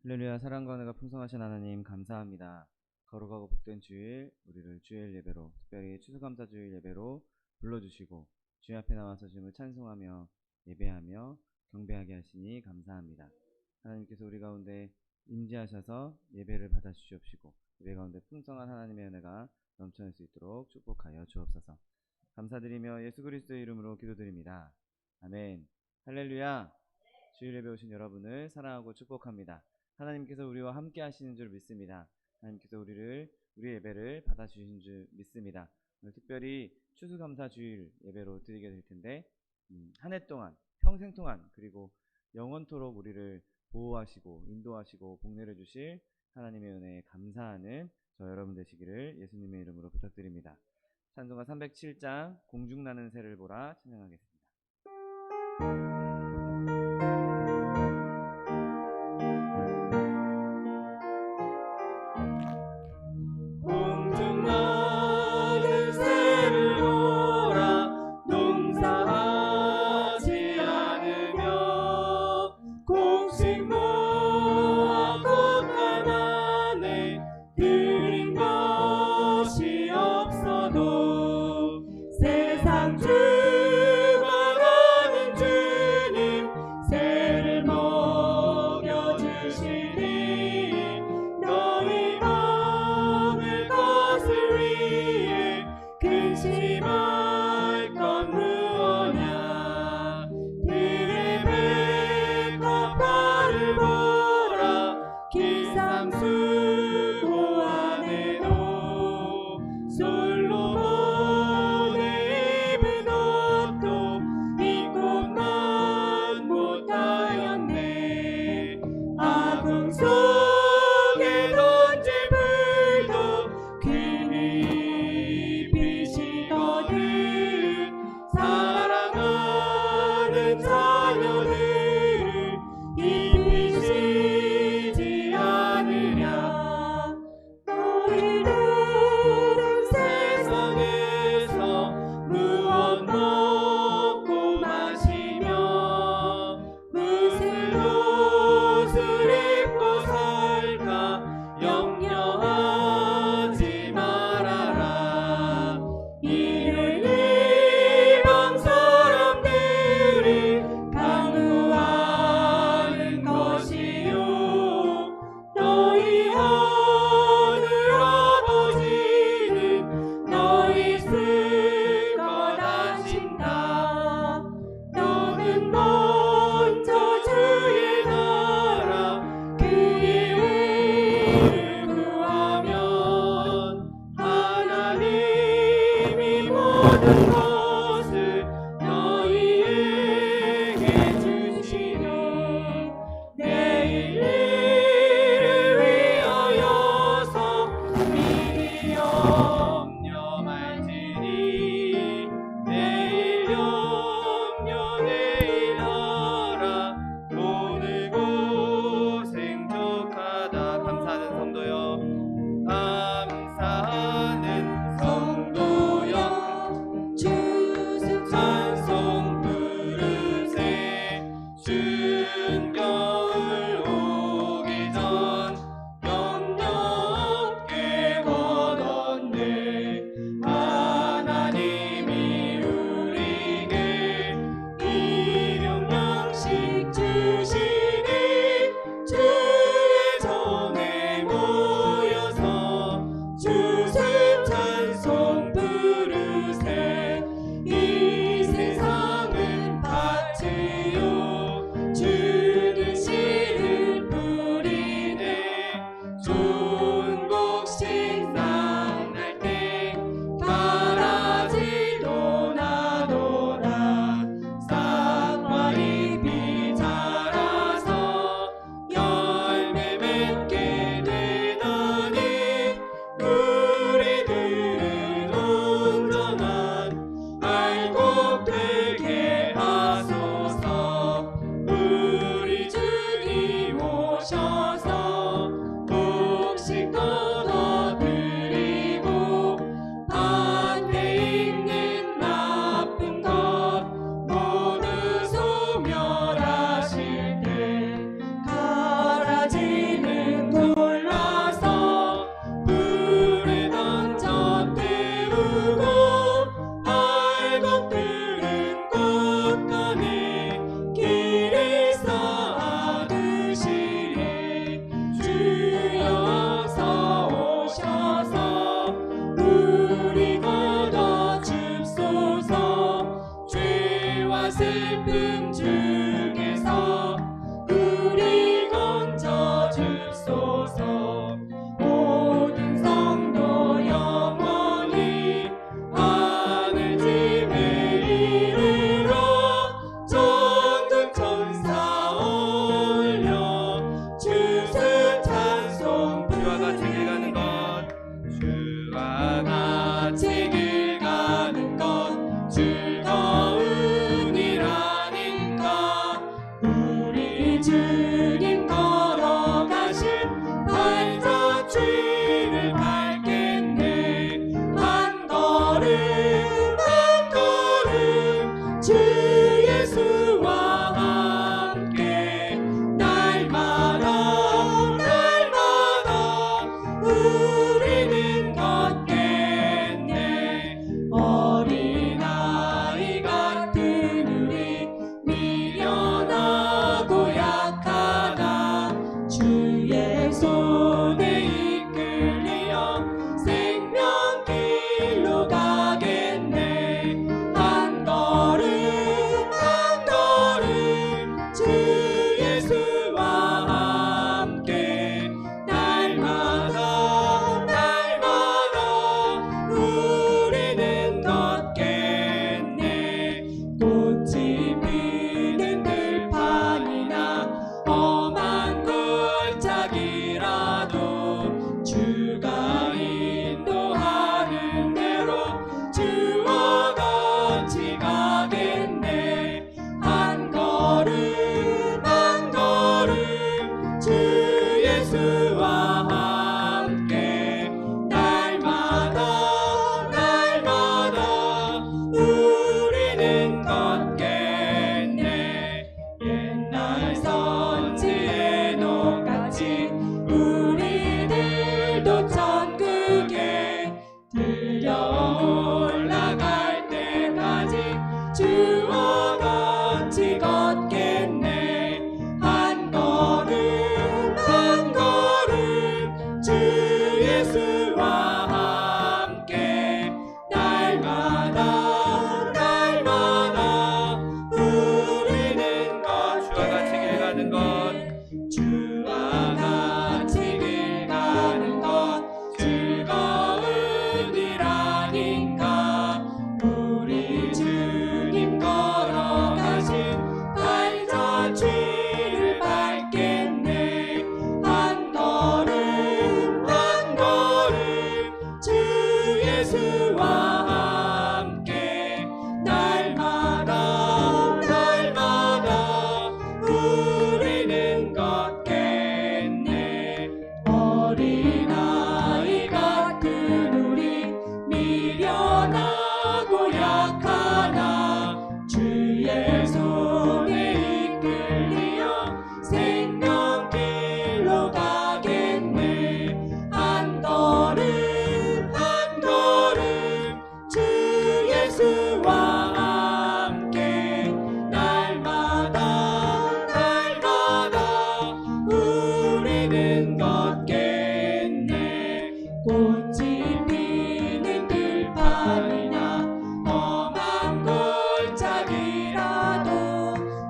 할렐루야. 사랑과 은혜가 풍성하신 하나님 감사합니다. 거룩하고 복된 주일, 우리를 주일 예배로, 특별히 추수감사주일 예배로 불러주시고 주님 앞에 나와서 주님을 찬송하며 예배하며 경배하게 하시니 감사합니다. 하나님께서 우리 가운데 임재하셔서 예배를 받아 주시옵시고 예배 가운데 풍성한 하나님의 은혜가 넘쳐날 수 있도록 축복하여 주옵소서. 감사드리며 예수 그리스도의 이름으로 기도드립니다. 아멘. 할렐루야. 주일 예배 오신 여러분을 사랑하고 축복합니다. 하나님께서 우리와 함께 하시는 줄 믿습니다. 하나님께서 우리의 예배를 받아주신 줄 믿습니다. 오늘 특별히 추수감사주일 예배로 드리게 될 텐데 한 해 동안, 평생 동안, 그리고 영원토록 우리를 보호하시고 인도하시고 복내려 주실 하나님의 은혜에 감사하는 저 여러분 되시기를 예수님의 이름으로 부탁드립니다. 찬송가 307장 공중나는 새를 보라 찬양하겠습니다.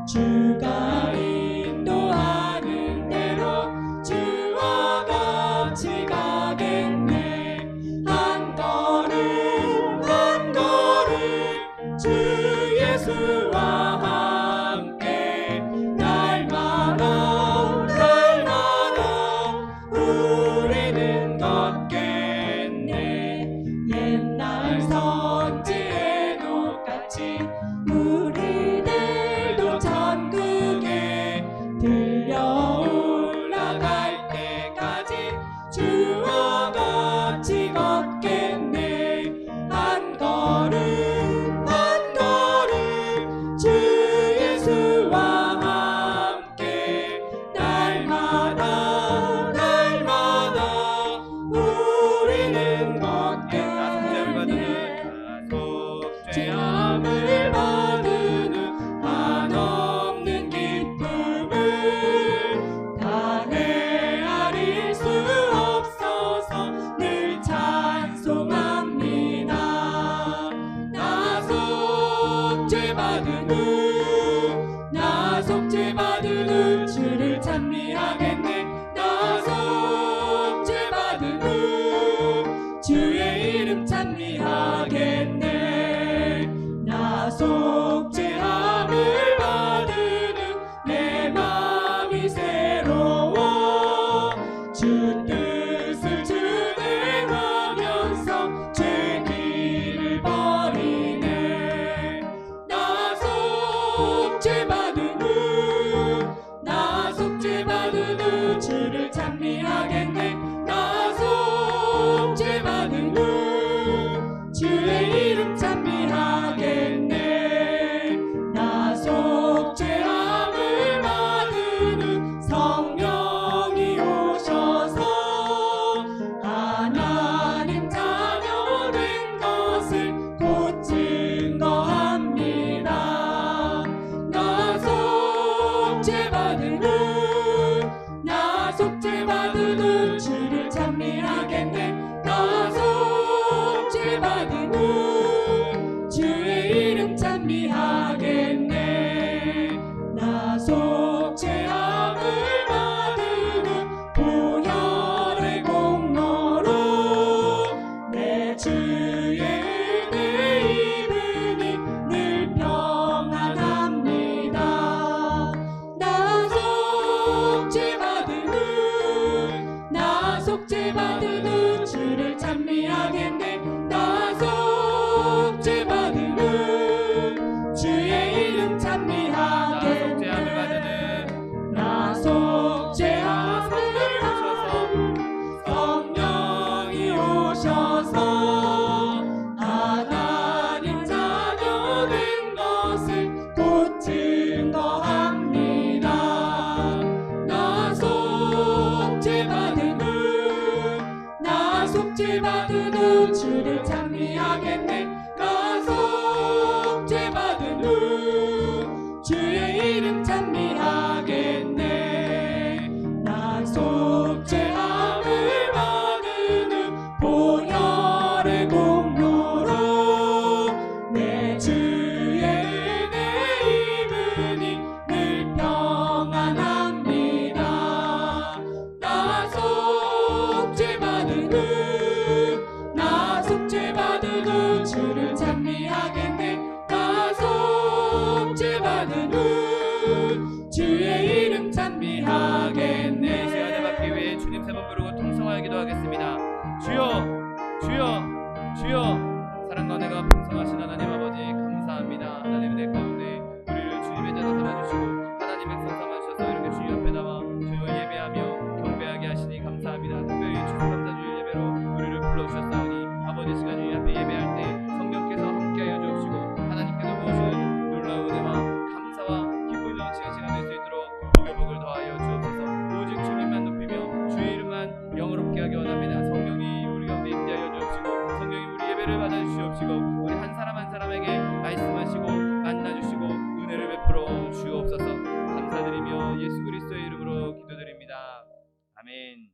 주가 인도하는 대로 주와 같이 가겠네. 한 걸음 한 걸음 주 예수와 함께 날마다 날마다 우리는 걷겠네. 옛날 선지에도 같이 우리들도 천국에 들려 올라갈 때까지 주와 같이 걷겠네. 한 걸음 한 걸음 주 예수와 함께 날마다 날마다 우리는 걷겠네. 죄함을 받은 후 한없는 기쁨을 다 헤아릴 수 없어서 늘 찬송합니다. 나 속죄받은 후 나 속죄받은 후 주를 찬미하겠네. 나 속죄받은 후 주의 이름 찬미하겠네. 나 속죄함을 받은 후 내 맘이 새로워 주 뜻을 준행하면서 죄 길을 버리네. 나 속죄받은 후 나 속죄받은 후 주를 찬미하겠네. 나 속죄받은 후 주의 이름 찬미하겠네. 나 속죄함을 받은 후 성령이 오셔서 하나님 자녀 된 것을 곧 증거합니다. 나 속죄받은 후 나 속죄받은 후 주를 찬미하겠네. 나 속죄받은 후 주의 이름 찬미하겠네. 나 속죄함을 받은 후 보혈의 공로로 내 주의 은혜 입으니 늘 평안합니다. 나 속죄받은 후 나 속죄받은 후 주를 찬미하겠네. 나 속죄받은 후 주의 이름 찬미하겠네. 나 속죄함을 받은 성령이 오셔서 하나님 자녀 된 것을 곧 증거합니다. 나 속죄받은 후 나 속죄받은 후 주를 찬미하겠네. 나 속죄받은 후 주의 이름 찬미하겠네. 나 속죄함을 받은 후 보혈의 공로로 내 주의 은혜 입으니 늘 평안합니다. 나 속죄받은 후 나 속죄받은 후 주를 찬미하겠네. 나 속죄받은 후 주의 이름 찬미하겠네. 이 시간에 받기 위해 주님 세 번 부르고 통성하여 기도하겠습니다. 주여 주여 주여. 사랑과 은혜가 풍성하신 하나님 아버지 감사합니다. 하나님 내 가운데 우리를 주님의 자녀 삼아주시고 하나님의 성 삼아주셔서 이렇게 주님 앞에 나와 주여 예배하며 경배하게 하시니 감사합니다. 특별히 추수감사주일 예배로 우리를 불러주셨사오니 아버지 시간 주님 앞에 예배할 때 성령께서 함께하여 주옵시고 하나님께서 모으신 놀라운 은혜와 감사와 기쁨이 넘치는 시간 될 수 있도록 복의 복을 더하여 주옵소서. 오직 주님만 높이며 주의 이름만 영어롭게 하기 원합니다. 성령이 우리 가운데 임재하여 주옵시고 성령이 우리 예배를 받아주시옵시고 우리 한 사람 한 사람에게 말씀하시고 만나주시고 은혜를 베풀어 주옵소서. 감사드리며 예수 그리스도의 이름으로 기도드립니다. 아멘.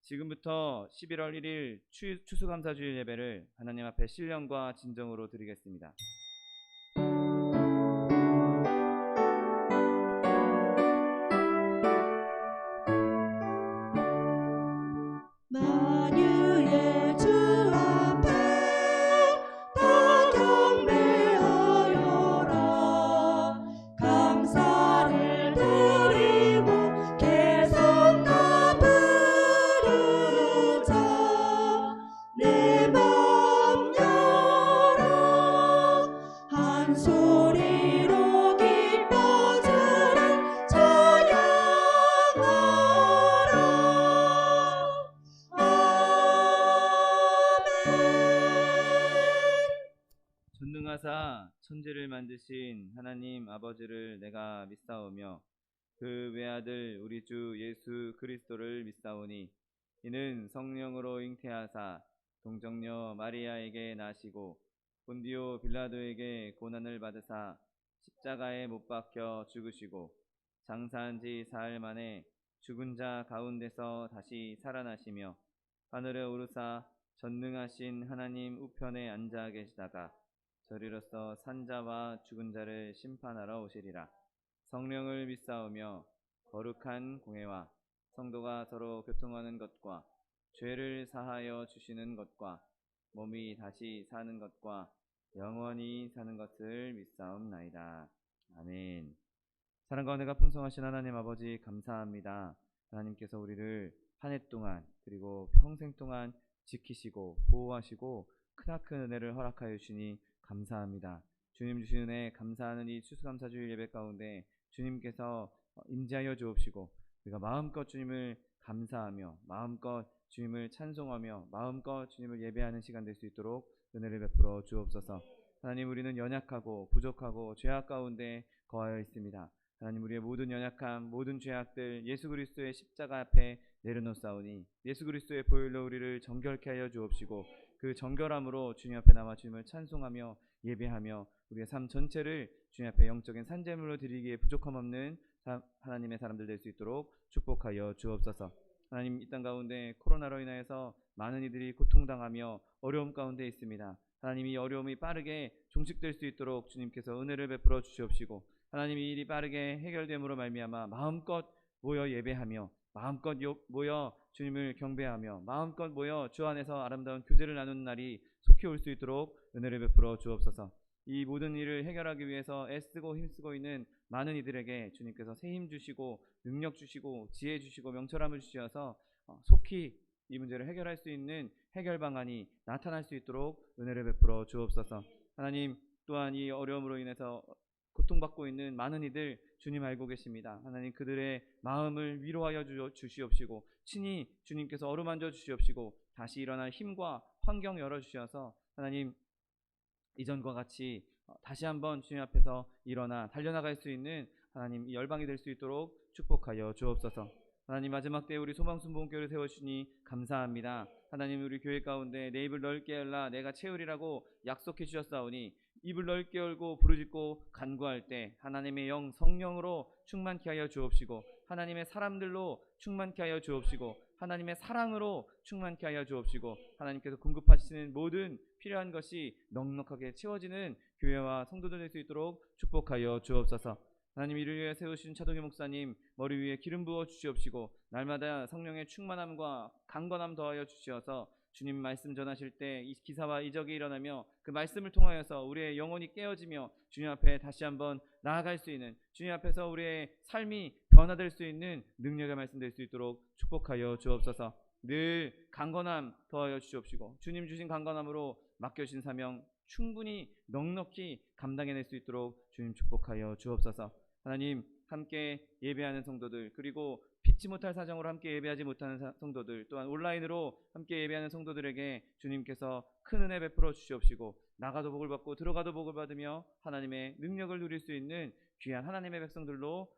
지금부터 11월 1일 추수감사주일 예배를 하나님 앞에 신령과 진정으로 드리겠습니다. 하늘과 천지를 만드신 하나님 아버지를 내가 믿사오며 그 외아들 우리 주 예수 그리스도를 믿사오니 이는 성령으로 잉태하사 동정녀 마리아에게 나시고 본디오 빌라도에게 고난을 받으사 십자가에 못 박혀 죽으시고 장사한 지 사흘 만에 죽은 자 가운데서 다시 살아나시며 하늘에 오르사 전능하신 하나님 우편에 앉아 계시다가 저리로서 산자와 죽은 자를 심판하러 오시리라. 성령을 믿사오며 거룩한 공회와 성도가 서로 교통하는 것과 죄를 사하여 주시는 것과 몸이 다시 사는 것과 영원히 사는 것을 믿사옵나이다. 아멘. 사랑과 은혜가 풍성하신 하나님 아버지 감사합니다. 하나님께서 우리를 한 해 동안 그리고 평생 동안 지키시고 보호하시고 크나큰 은혜를 허락하여 주시니 감사합니다. 주님 주신 은혜 감사하는 이 추수감사주일 예배 가운데 주님께서 임재하여 주옵시고 우리가 마음껏 주님을 감사하며 마음껏 주님을 찬송하며 마음껏 주님을 예배하는 시간 될 수 있도록 은혜를 베풀어 주옵소서. 하나님, 우리는 연약하고 부족하고 죄악 가운데 거하여 있습니다. 하나님, 우리의 모든 연약함, 모든 죄악들 예수 그리스도의 십자가 앞에 내려놓사오니 예수 그리스도의 보혈로 우리를 정결케 하여 주옵시고 그 정결함으로 주님 앞에 나와 주님을 찬송하며 예배하며 우리의 삶 전체를 주님 앞에 영적인 산제물로 드리기에 부족함 없는 하나님의 사람들 될 수 있도록 축복하여 주옵소서. 하나님, 이 땅 가운데 코로나로 인하여서 많은 이들이 고통당하며 어려움 가운데 있습니다. 하나님, 이 어려움이 빠르게 종식될 수 있도록 주님께서 은혜를 베풀어 주시옵시고 하나님, 이 일이 빠르게 해결됨으로 말미암아 마음껏 모여 예배하며 마음껏 모여 주님을 경배하며 마음껏 모여 주 안에서 아름다운 교제를 나누는 날이 속히 올 수 있도록 은혜를 베풀어 주옵소서. 이 모든 일을 해결하기 위해서 애쓰고 힘쓰고 있는 많은 이들에게 주님께서 새 힘 주시고 능력 주시고 지혜 주시고 명철함을 주셔서 속히 이 문제를 해결할 수 있는 해결 방안이 나타날 수 있도록 은혜를 베풀어 주옵소서. 하나님, 또한 이 어려움으로 인해서 고통받고 있는 많은 이들 주님 알고 계십니다. 하나님, 그들의 마음을 위로하여 주시옵시고 친히 주님께서 어루만져 주시옵시고 다시 일어날 힘과 환경 열어주셔서 하나님, 이전과 같이 다시 한번 주님 앞에서 일어나 달려나갈 수 있는 하나님 열방이 될 수 있도록 축복하여 주옵소서. 하나님, 마지막 때에 우리 소망순복음교회를 세워주시니 감사합니다. 하나님, 우리 교회 가운데 내 입을 넓게 열라 내가 채우리라고 약속해 주셨사오니 입을 넓게 열고 부르짖고 간구할 때 하나님의 영 성령으로 충만케 하여 주옵시고 하나님의 사람들로 충만케 하여 주옵시고 하나님의 사랑으로 충만케 하여 주옵시고 하나님께서 공급하시는 모든 필요한 것이 넉넉하게 채워지는 교회와 성도들 될 수 있도록 축복하여 주옵소서. 하나님, 이를 위해 세우신 차동희 목사님 머리 위에 기름 부어 주시옵시고 날마다 성령의 충만함과 강건함 더하여 주시어서 주님 말씀 전하실 때 이 기사와 이적이 일어나며 그 말씀을 통하여서 우리의 영혼이 깨어지며 주님 앞에 다시 한번 나아갈 수 있는 주님 앞에서 우리의 삶이 변화될 수 있는 능력의 말씀 될 수 있도록 축복하여 주옵소서. 늘 강건함 더하여 주시옵시고 주님 주신 강건함으로 맡겨주신 사명 충분히 넉넉히 감당해낼 수 있도록 주님 축복하여 주옵소서. 하나님, 함께 예배하는 성도들 그리고 피치 못할 사정으로 함께 예배하지 못하는 성도들 또한 온라인으로 함께 예배하는 성도들에게 주님께서 큰 은혜 베풀어 주시옵시고 나가도 복을 받고 들어가도 복을 받으며 하나님의 능력을 누릴 수 있는 귀한 하나님의 백성들로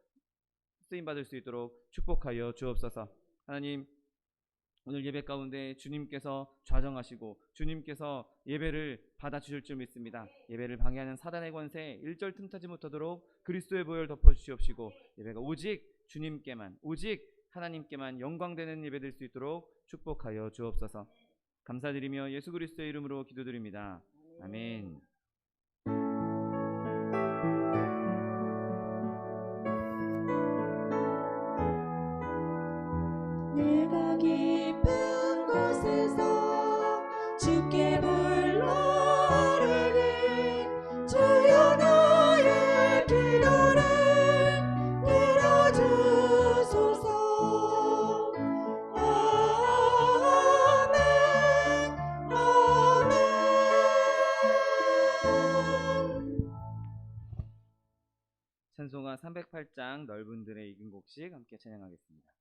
쓰임받을 수 있도록 축복하여 주옵소서. 하나님, 오늘 예배 가운데 주님께서 좌정하시고 주님께서 예배를 받아주실 줄 믿습니다. 예배를 방해하는 사단의 권세 일절 틈타지 못하도록 그리스도의 보혈 덮어주시옵시고 예배가 오직 주님께만 오직 하나님께만 영광되는 예배 될 수 있도록 축복하여 주옵소서. 감사드리며 예수 그리스도의 이름으로 기도드립니다. 아멘. 내가 깊은 곳에서 주께 불러아뢰니 주여 나의 기도를 들어주소서. 아멘 아멘. 찬송가 308장 넓은 들의 익은 곡식 함께 찬양하겠습니다.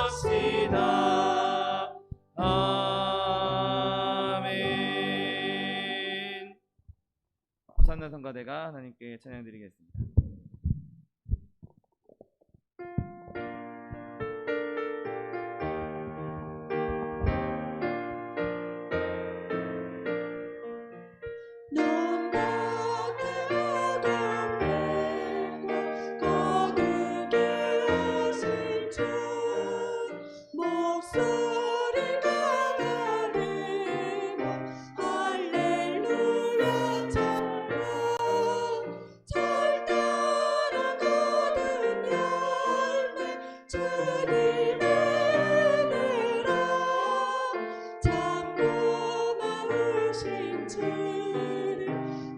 주시옵시다. 아멘. 호산나 성가대가 하나님께 찬양드리겠습니다. 넌 나의 어둠과 거룩에 하신 주 목소리가 가르며 할렐루야 찬양 잘 따라가는 열매 주님의 은혜라 참 고마우신 주를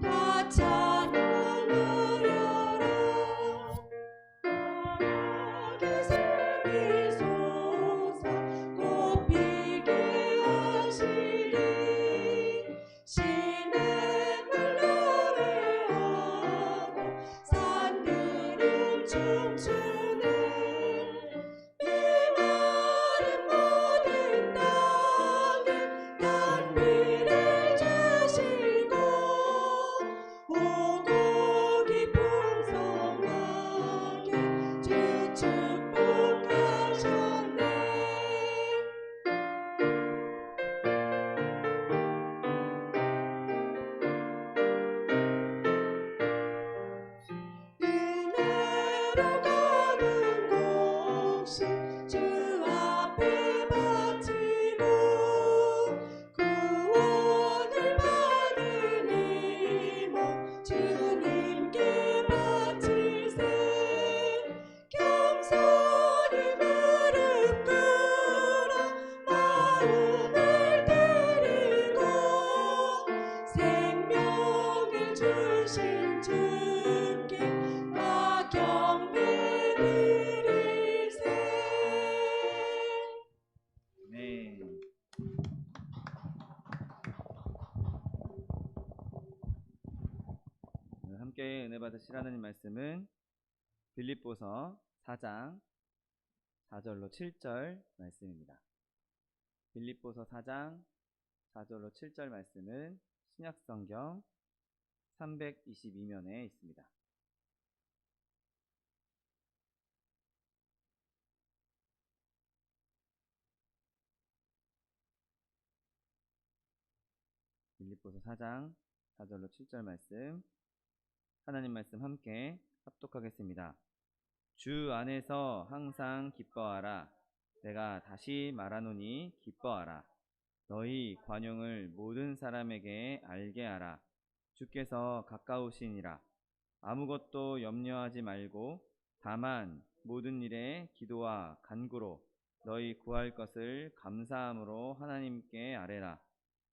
다 찬양하여라 바라게 삶이 솟아 꽃피게 하시리 시냇물 노래하고 산들은 춤추네 메마른 모든 땅에 단비를 주시고 오곡이 풍성하게 주 축복하셨네 은혜로 가는 곳이 주 앞에 바치고 구원을 받은 이모 주님께 바치세 겸손히 무릎 꿇어 마음을 드리고 생명을 주신 주께 다 경배 드리세 네. 오늘 함께 은혜 받으실 하나님 말씀은 빌립보서 4장 4절로 7절 말씀입니다. 빌립보서 4장 4절로 7절 말씀은 신약성경 322면에 있습니다. 빌립보서 4장 4절로 7절 말씀, 하나님 말씀 함께 합독하겠습니다. 주 안에서 항상 기뻐하라. 내가 다시 말하노니 기뻐하라. 너희 관용을 모든 사람에게 알게 하라. 주께서 가까우시니라. 아무것도 염려하지 말고 다만 모든 일에 기도와 간구로 너희 구할 것을 감사함으로 하나님께 아뢰라.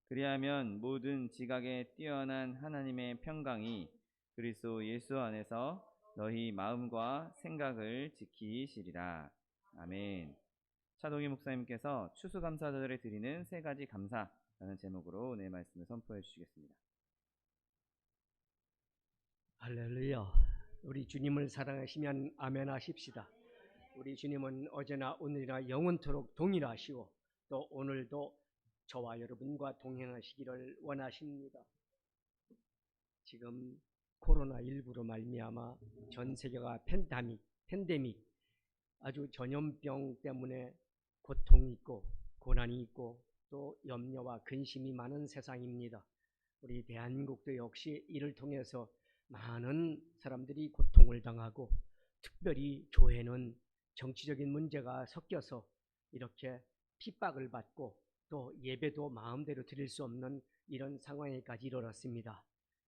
그리하면 모든 지각에 뛰어난 하나님의 평강이 그리스도 예수 안에서 너희 마음과 생각을 지키시리라. 아멘. 차동희 목사님께서 추수감사절에 드리는 세 가지 감사라는 제목으로 내 말씀을 선포해 주시겠습니다. 할렐루야. 우리 주님을 사랑하시면 아멘 하십시다. 우리 주님은 어제나 오늘이나 영원토록 동일하시고 또 오늘도 저와 여러분과 동행하시기를 원하십니다. 지금 코로나19로 말미암아 전 세계가 팬데믹 아주 전염병 때문에 고통이 있고 고난이 있고 또 염려와 근심이 많은 세상입니다. 우리 대한민국도 역시 이를 통해서 많은 사람들이 고통을 당하고 특별히 교회는 정치적인 문제가 섞여서 이렇게 핍박을 받고 또 예배도 마음대로 드릴 수 없는 이런 상황에까지 이르렀습니다.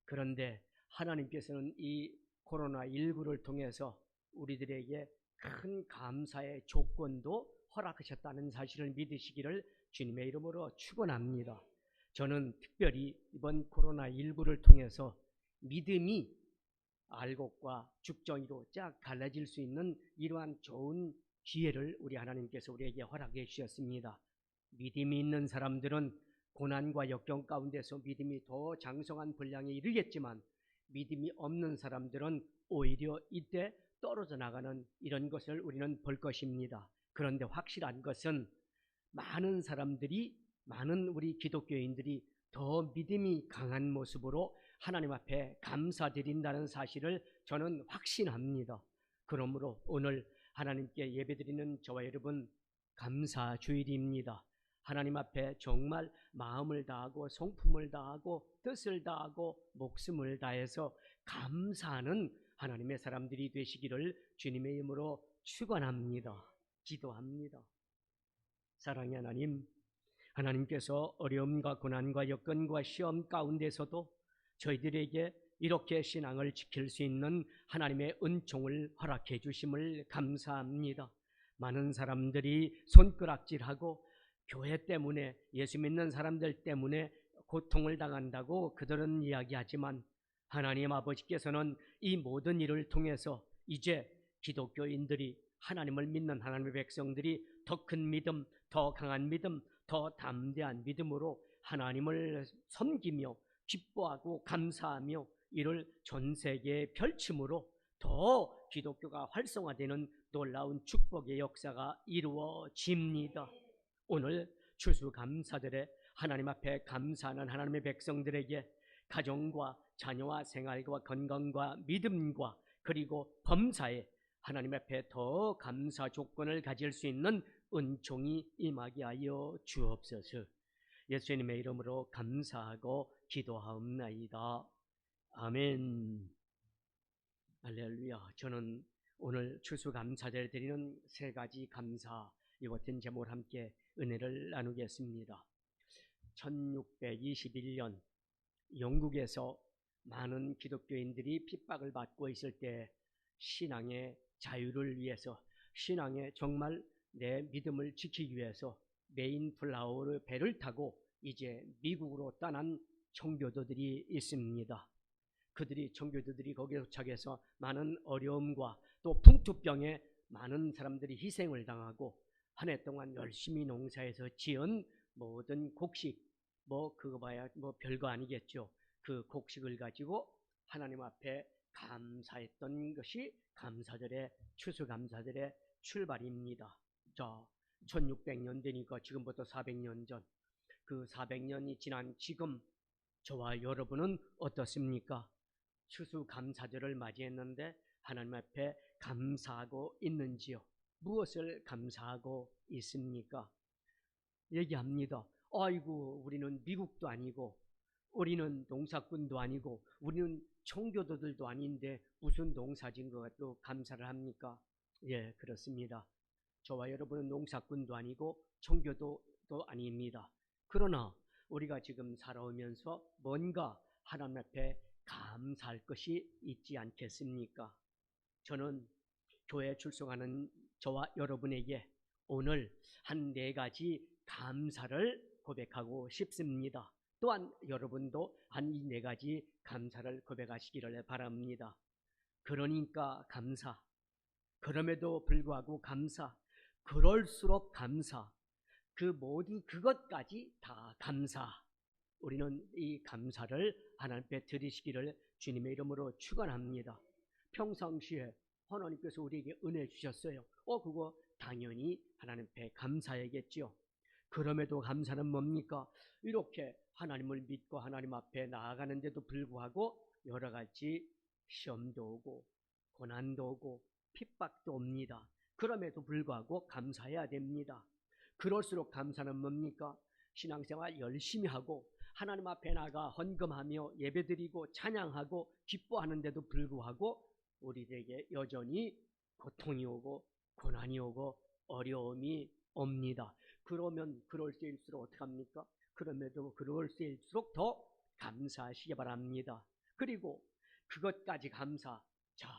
그런데 하나님께서는 이 코로나19를 통해서 우리들에게 큰 감사의 조건도 허락하셨다는 사실을 믿으시기를 주님의 이름으로 축원합니다. 저는 특별히 이번 코로나19를 통해서 믿음이 알곡과 죽정이로 쫙 갈라질 수 있는 이러한 좋은 기회를 우리 하나님께서 우리에게 허락해 주셨습니다. 믿음이 있는 사람들은 고난과 역경 가운데서 믿음이 더 장성한 분량에 이르겠지만 믿음이 없는 사람들은 오히려 이때 떨어져 나가는 이런 것을 우리는 볼 것입니다. 그런데 확실한 것은 많은 사람들이, 많은 우리 기독교인들이 더 믿음이 강한 모습으로 하나님 앞에 감사드린다는 사실을 저는 확신합니다. 그러므로 오늘 하나님께 예배드리는 저와 여러분 감사 주일입니다. 하나님 앞에 정말 마음을 다하고 성품을 다하고 뜻을 다하고 목숨을 다해서 감사하는 하나님의 사람들이 되시기를 주님의 이름으로 축원합니다. 기도합니다. 사랑의 하나님, 하나님께서 어려움과 고난과 여건과 시험 가운데서도 저희들에게 이렇게 신앙을 지킬 수 있는 하나님의 은총을 허락해 주심을 감사합니다. 많은 사람들이 손가락질하고 교회 때문에, 예수 믿는 사람들 때문에 고통을 당한다고 그들은 이야기하지만 하나님 아버지께서는 이 모든 일을 통해서 이제 기독교인들이, 하나님을 믿는 하나님의 백성들이 더 큰 믿음, 더 강한 믿음, 더 담대한 믿음으로 하나님을 섬기며 기뻐하고 감사하며 이를 전 세계에 펼침으로 더 기독교가 활성화되는 놀라운 축복의 역사가 이루어집니다. 오늘 추수감사절에 하나님 앞에 감사하는 하나님의 백성들에게 가정과 자녀와 생활과 건강과 믿음과 그리고 범사에 하나님 앞에 더 감사 조건을 가질 수 있는 은총이 임하게 하여 주옵소서. 예수님의 이름으로 감사하고 기도하옵나이다. 아멘. 할렐루야. 저는 오늘 추수감사절 드리는 세 가지 감사, 이 같은 제목을 함께 은혜를 나누겠습니다. 1621년 영국에서 많은 기독교인들이 핍박을 받고 있을 때 신앙의 자유를 위해서, 신앙의 정말 내 믿음을 지키기 위해서 메인플라워르 배를 타고 이제 미국으로 떠난 청교도들이 있습니다. 청교도들이 거기에 도착해서 많은 어려움과 또 풍토병에 많은 사람들이 희생을 당하고 한 해 동안 열심히 농사해서 지은 모든 곡식, 그거 봐야 별거 아니겠죠. 그 곡식을 가지고 하나님 앞에 감사했던 것이 감사절의, 추수감사절의 출발입니다. 자, 1600년 되니까 지금부터 400년 전, 그 400년이 지난 지금 저와 여러분은 어떻습니까? 추수감사절을 맞이했는데 하나님 앞에 감사하고 있는지요? 무엇을 감사하고 있습니까? 얘기합니다. 아이고, 우리는 미국도 아니고 우리는 농사꾼도 아니고 우리는 청교도들도 아닌데 무슨 농사진 것 같고 감사를 합니까? 예, 그렇습니다. 저와 여러분은 농사꾼도 아니고 청교도도 아닙니다. 그러나 우리가 지금 살아오면서 뭔가 하나님 앞에 감사할 것이 있지 않겠습니까? 저는 교회에 출석하는 저와 여러분에게 오늘 한 4가지 감사를 고백하고 싶습니다. 또한 여러분도 한 이 4가지 감사를 고백하시기를 바랍니다. 그러니까 감사, 그럼에도 불구하고 감사, 그럴수록 감사, 그 모든 그것까지 다 감사. 우리는 이 감사를 하나님께 드리시기를 주님의 이름으로 축원합니다. 평상시에 하나님께서 우리에게 은혜 주셨어요. 그거 당연히 하나님 앞에 감사해야겠죠. 그럼에도 감사는 뭡니까? 이렇게 하나님을 믿고 하나님 앞에 나아가는데도 불구하고 여러 가지 시험도 오고 고난도 오고 핍박도 옵니다. 그럼에도 불구하고 감사해야 됩니다. 그럴수록 감사는 뭡니까? 신앙생활 열심히 하고 하나님 앞에 나가 헌금하며 예배드리고 찬양하고 기뻐하는데도 불구하고 우리에게 여전히 고통이 오고 고난이 오고 어려움이 옵니다. 그러면 그럴 때일수록 어떡합니까? 그럼에도 그럴 때일수록 더 감사하시기 바랍니다. 그리고 그것까지 감사. 자,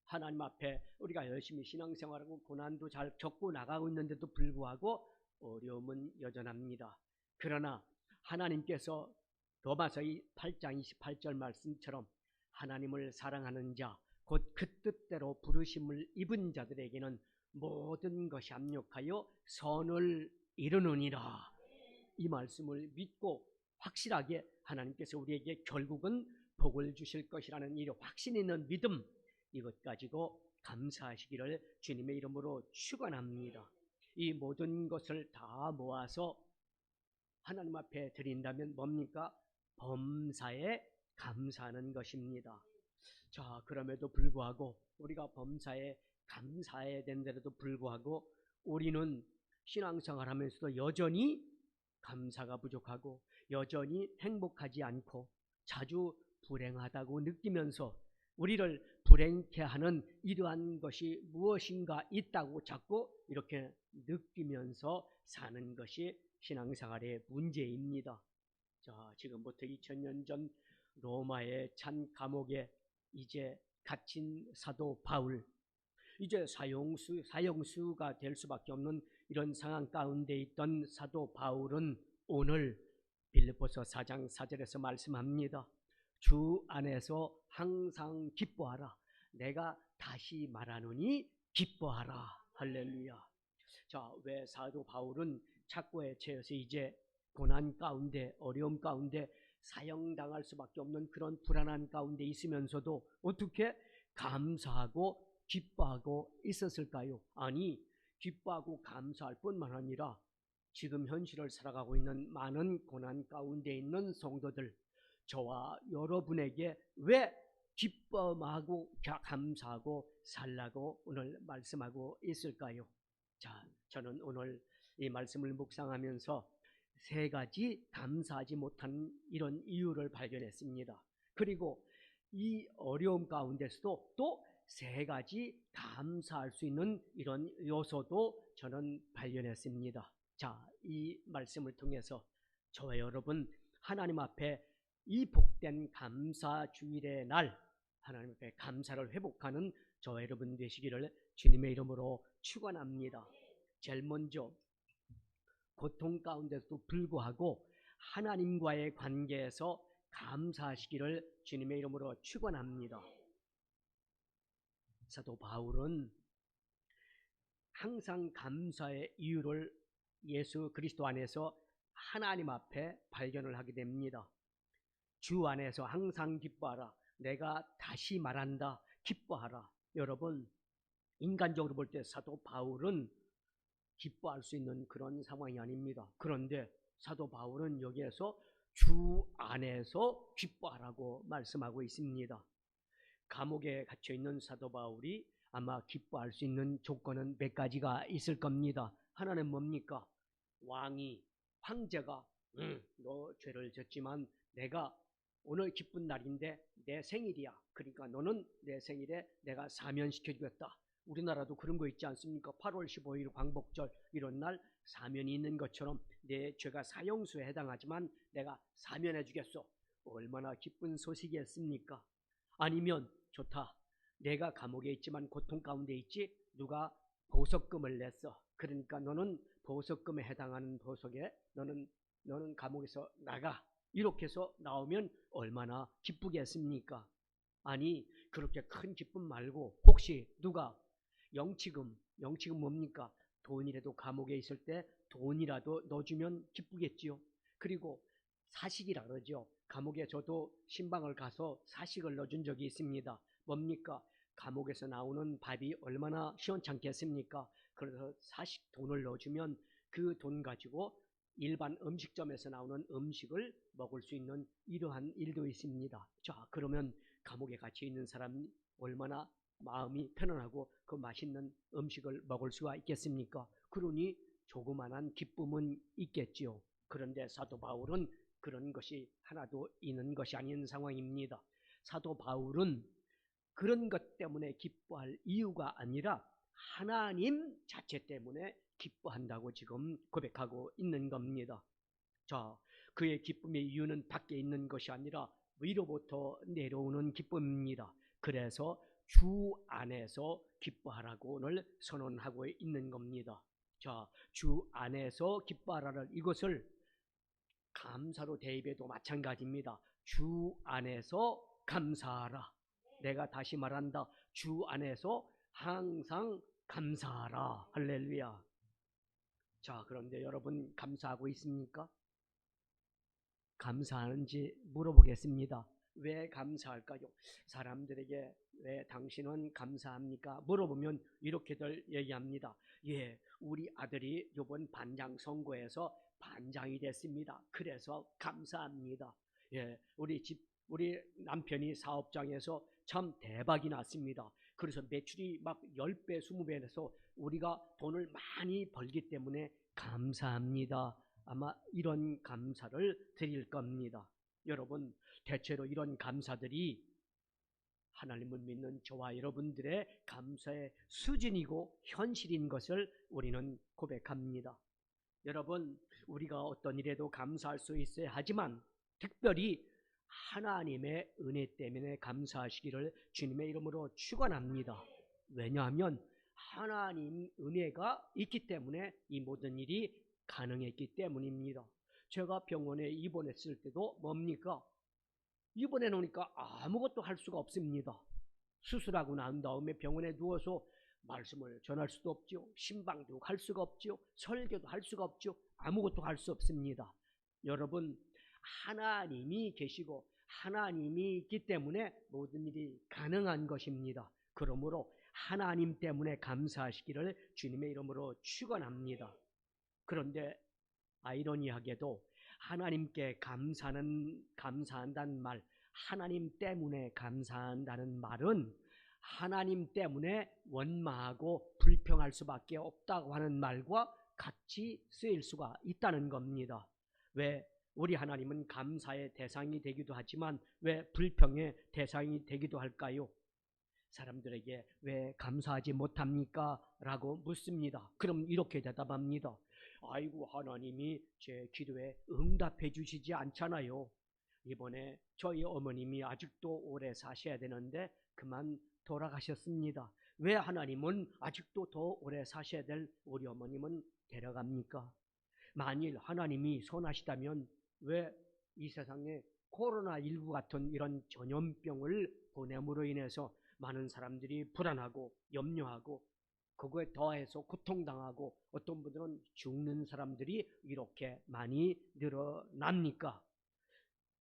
하나님 앞에 우리가 열심히 신앙생활하고 고난도 잘 겪고 나가고 있는데도 불구하고 어려움은 여전합니다. 그러나 하나님께서 로마서 8장 28절 말씀처럼 하나님을 사랑하는 자, 곧 그 뜻대로 부르심을 입은 자들에게는 모든 것이 합력하여 선을 이루느니라. 이 말씀을 믿고 확실하게 하나님께서 우리에게 결국은 복을 주실 것이라는 이 확신 있는 믿음, 이것 가지고 감사하시기를 주님의 이름으로 축원합니다. 이 모든 것을 다 모아서 하나님 앞에 드린다면 뭡니까? 범사에 감사하는 것입니다. 자, 그럼에도 불구하고 우리가 범사에 감사해야 된데도 불구하고 우리는 신앙생활하면서도 여전히 감사가 부족하고 여전히 행복하지 않고 자주 불행하다고 느끼면서 우리를 불행케 하는 이러한 것이 무엇인가 있다고 자꾸 이렇게 느끼면서 사는 것이 신앙생활의 문제입니다. 자, 지금부터 2000년 전 로마의 찬 감옥에 이제 갇힌 사도 바울, 이제 사형수가 될 수밖에 없는 이런 상황 가운데 있던 사도 바울은 오늘 빌립보서 4장 4절에서 말씀합니다. 주 안에서 항상 기뻐하라. 내가 다시 말하노니 기뻐하라. 할렐루야. 자, 왜 사도 바울은 착고에 처해서 이제 고난 가운데 어려움 가운데 사형당할 수밖에 없는 그런 불안한 가운데 있으면서도 어떻게 감사하고 기뻐하고 있었을까요? 아니, 기뻐하고 감사할 뿐만 아니라 지금 현실을 살아가고 있는 많은 고난 가운데 있는 성도들, 저와 여러분에게 왜 기뻐하고 감사하고 살라고 오늘 말씀하고 있을까요? 자, 저는 오늘 이 말씀을 묵상하면서 세 가지 감사하지 못한 이런 이유를 발견했습니다. 그리고 이 어려움 가운데서도 또 세 가지 감사할 수 있는 이런 요소도 저는 발견했습니다. 자, 이 말씀을 통해서 저와 여러분 하나님 앞에 이 복된 감사 주일의 날 하나님 앞에 감사를 회복하는 저와 여러분 되시기를 주님의 이름으로 축원합니다. 제일 먼저 고통 가운데서도 불구하고 하나님과의 관계에서 감사하시기를 주님의 이름으로 축원합니다. 사도 바울은 항상 감사의 이유를 예수 그리스도 안에서 하나님 앞에 발견을 하게 됩니다. 주 안에서 항상 기뻐하라. 내가 다시 말한다. 기뻐하라. 여러분, 인간적으로 볼 때 사도 바울은 기뻐할 수 있는 그런 상황이 아닙니다. 그런데 사도 바울은 여기에서 주 안에서 기뻐하라고 말씀하고 있습니다. 감옥에 갇혀 있는 사도 바울이 아마 기뻐할 수 있는 조건은 몇 가지가 있을 겁니다. 하나는 뭡니까? 왕이, 황제가 너 죄를 졌지만 내가 오늘 기쁜 날인데 내 생일이야. 그러니까 너는 내 생일에 내가 사면시켜주겠다. 우리나라도 그런 거 있지 않습니까? 8월 15일 광복절 이런 날 사면이 있는 것처럼 내 죄가 사형수에 해당하지만 내가 사면해 주겠소. 얼마나 기쁜 소식이었습니까? 아니면 좋다. 내가 감옥에 있지만 고통 가운데 있지. 누가 보석금을 냈어. 그러니까 너는 보석금에 해당하는 보석에 너는 감옥에서 나가. 이렇게 해서 나오면 얼마나 기쁘겠습니까? 아니, 그렇게 큰 기쁨 말고 혹시 누가 영치금 뭡니까? 돈이라도 감옥에 있을 때 돈이라도 넣어주면 기쁘겠지요. 그리고 사식이라 그러죠. 감옥에 저도 신방을 가서 사식을 넣어준 적이 있습니다. 뭡니까? 감옥에서 나오는 밥이 얼마나 시원찮겠습니까? 그래서 사식 돈을 넣어주면 그 돈 가지고 일반 음식점에서 나오는 음식을 먹을 수 있는 이러한 일도 있습니다. 자, 그러면 감옥에 갇혀 있는 사람이 얼마나 마음이 편안하고 그 맛있는 음식을 먹을 수가 있겠습니까? 그러니 조그만한 기쁨은 있겠지요. 그런데 사도 바울은 그런 것이 하나도 있는 것이 아닌 상황입니다. 사도 바울은 그런 것 때문에 기뻐할 이유가 아니라 하나님 자체 때문에 기뻐한다고 지금 고백하고 있는 겁니다. 자, 그의 기쁨의 이유는 밖에 있는 것이 아니라 위로부터 내려오는 기쁨입니다. 그래서 주 안에서 기뻐하라고 오늘 선언하고 있는 겁니다. 자, 주 안에서 기뻐하라를 이것을 감사로 대입해도 마찬가지입니다. 주 안에서 감사하라. 내가 다시 말한다. 주 안에서 항상 감사하라. 할렐루야. 자, 그런데 여러분 감사하고 있습니까? 감사하는지 물어보겠습니다. 왜 감사할까요? 사람들에게 왜 당신은 감사합니까? 물어보면 이렇게들 얘기합니다. 예, 우리 아들이 이번 반장 선거에서 반장이 됐습니다. 그래서 감사합니다. 예, 우리 남편이 사업장에서 참 대박이 났습니다. 그래서 매출이 막 10배, 20배 돼서 우리가 돈을 많이 벌기 때문에 감사합니다. 아마 이런 감사를 드릴 겁니다. 여러분, 대체로 이런 감사들이 하나님을 믿는 저와 여러분들의 감사의 수준이고 현실인 것을 우리는 고백합니다. 여러분, 우리가 어떤 일에도 감사할 수 있어야 하지만 특별히 하나님의 은혜 때문에 감사하시기를 주님의 이름으로 축원합니다. 왜냐하면 하나님 은혜가 있기 때문에 이 모든 일이 가능했기 때문입니다. 제가 병원에 입원했을 때도 뭡니까? 입원해 놓으니까 아무것도 할 수가 없습니다. 수술하고 난 다음에 병원에 누워서 말씀을 전할 수도 없죠. 신방도 할 수가 없죠. 설교도 할 수가 없죠. 아무것도 할 수 없습니다. 여러분, 하나님이 계시고 하나님이 있기 때문에 모든 일이 가능한 것입니다. 그러므로 하나님 때문에 감사하시기를 주님의 이름으로 축원합니다. 그런데 아이러니하게도 하나님께 감사한다는 말, 하나님 때문에 감사한다는 말은 하나님 때문에 원망하고 불평할 수밖에 없다고 하는 말과 같이 쓰일 수가 있다는 겁니다. 왜 우리 하나님은 감사의 대상이 되기도 하지만 왜 불평의 대상이 되기도 할까요? 사람들에게 왜 감사하지 못합니까? 라고 묻습니다. 그럼 이렇게 대답합니다. 아이고, 하나님이 제 기도에 응답해 주시지 않잖아요. 이번에 저희 어머님이 아직도 오래 사셔야 되는데 그만 돌아가셨습니다. 왜 하나님은 아직도 더 오래 사셔야 될 우리 어머님은 데려갑니까? 만일 하나님이 선하시다면 왜 이 세상에 코로나19 같은 이런 전염병을 보냄으로 인해서 많은 사람들이 불안하고 염려하고 그거에 더해서 고통당하고 어떤 분들은 죽는 사람들이 이렇게 많이 늘어납니까?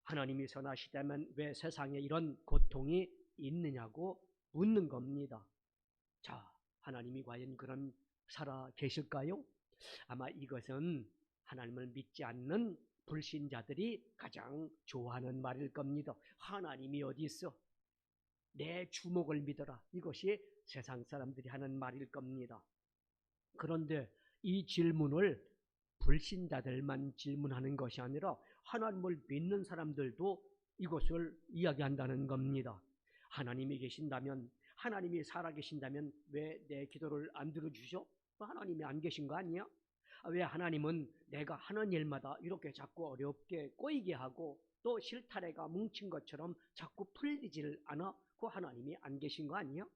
하나님이 선하시다면 왜 세상에 이런 고통이 있느냐고 묻는 겁니다. 자, 하나님이 과연 그런 살아 계실까요? 아마 이것은 하나님을 믿지 않는 불신자들이 가장 좋아하는 말일 겁니다. 하나님이 어디 있어? 내 주목을 믿어라. 이것이 세상 사람들이 하는 말일 겁니다. 그런데 이 질문을 불신자들만 질문하는 것이 아니라 하나님을 믿는 사람들도 이것을 이야기한다는 겁니다. 하나님이 계신다면, 하나님이 살아계신다면 왜 내 기도를 안 들어주셔? 하나님이 안 계신 거 아니야? 왜 하나님은 내가 하는 일마다 이렇게 자꾸 어렵게 꼬이게 하고 또 실타래가 뭉친 것처럼 자꾸 풀리지를 않아? 그 하나님이 안 계신 거 아니야?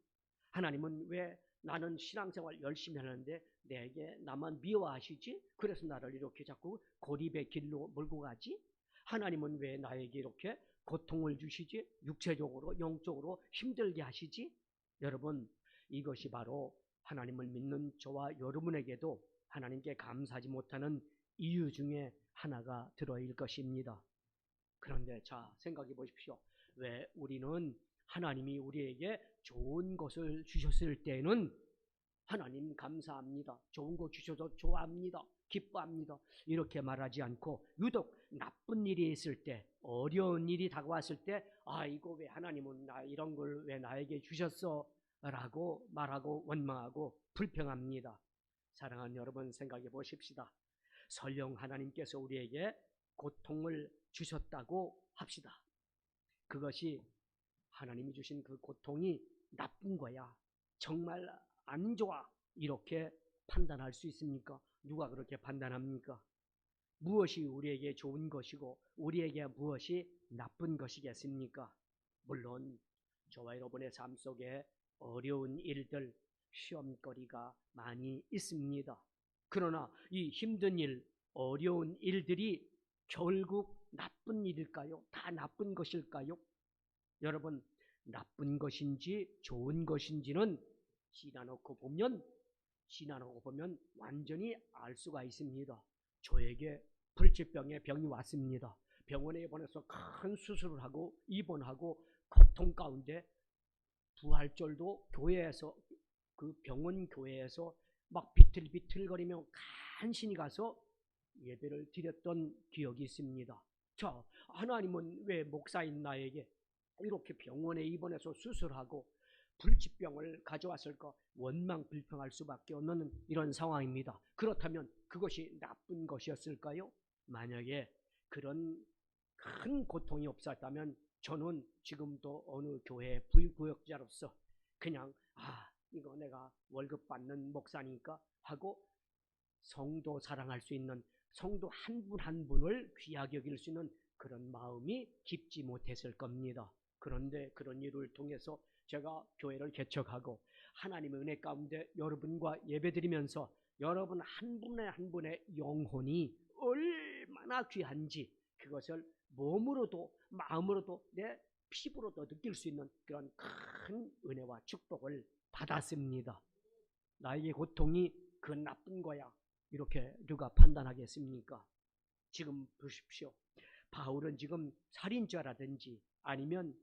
하나님은 왜 나는 신앙생활 열심히 하는데 내게 나만 미워하시지? 그래서 나를 이렇게 자꾸 고립의 길로 몰고 가지? 하나님은 왜 나에게 이렇게 고통을 주시지? 육체적으로 영적으로 힘들게 하시지? 여러분, 이것이 바로 하나님을 믿는 저와 여러분에게도 하나님께 감사하지 못하는 이유 중에 하나가 들어일 것입니다. 그런데 자, 생각해 보십시오. 왜 우리는 하나님이 우리에게 좋은 것을 주셨을 때는 하나님 감사합니다. 좋은 거 주셔서 좋아합니다. 기뻐합니다. 이렇게 말하지 않고 유독 나쁜 일이 있을 때, 어려운 일이 다가왔을 때 아이고, 왜 하나님은 이런 걸 왜 나에게 주셨어? 라고 말하고 원망하고 불평합니다. 사랑하는 여러분, 생각해 보십시다. 설령 하나님께서 우리에게 고통을 주셨다고 합시다. 그것이 하나님이 주신 그 고통이 나쁜 거야, 정말 안 좋아, 이렇게 판단할 수 있습니까? 누가 그렇게 판단합니까? 무엇이 우리에게 좋은 것이고 우리에게 무엇이 나쁜 것이겠습니까? 물론 저와 여러분의 삶 속에 어려운 일들, 시험거리가 많이 있습니다. 그러나 이 힘든 일, 어려운 일들이 결국 나쁜 일일까요? 다 나쁜 것일까요? 여러분, 나쁜 것인지 좋은 것인지는 지나놓고 보면 완전히 알 수가 있습니다. 저에게 불치병의 병이 왔습니다. 병원에 입원해서 큰 수술을 하고 입원하고 고통 가운데 부활절도 교회에서 그 병원 교회에서 막 비틀비틀거리며 간신히 가서 예배를 드렸던 기억이 있습니다. 자, 하나님은 왜 목사인 나에게 이렇게 병원에 입원해서 수술하고 불치병을 가져왔을까? 원망 불평할 수밖에 없는 이런 상황입니다. 그렇다면 그것이 나쁜 것이었을까요? 만약에 그런 큰 고통이 없었다면 저는 지금도 어느 교회 부교역자로서 그냥 이거 내가 월급 받는 목사니까 하고 성도 사랑할 수 있는, 성도 한 분 한 분을 귀하게 여길 수 있는 그런 마음이 깊지 못했을 겁니다. 그런데 그런 일을 통해서 제가 교회를 개척하고 하나님의 은혜 가운데 여러분과 예배드리면서 여러분 한 분의 한 분의 영혼이 얼마나 귀한지 그것을 몸으로도 마음으로도 내 피부로도 느낄 수 있는 그런 큰 은혜와 축복을 받았습니다. 나에게 고통이 그 나쁜 거야 이렇게 누가 판단하겠습니까? 지금 보십시오. 바울은 지금 살인죄라든지 아니면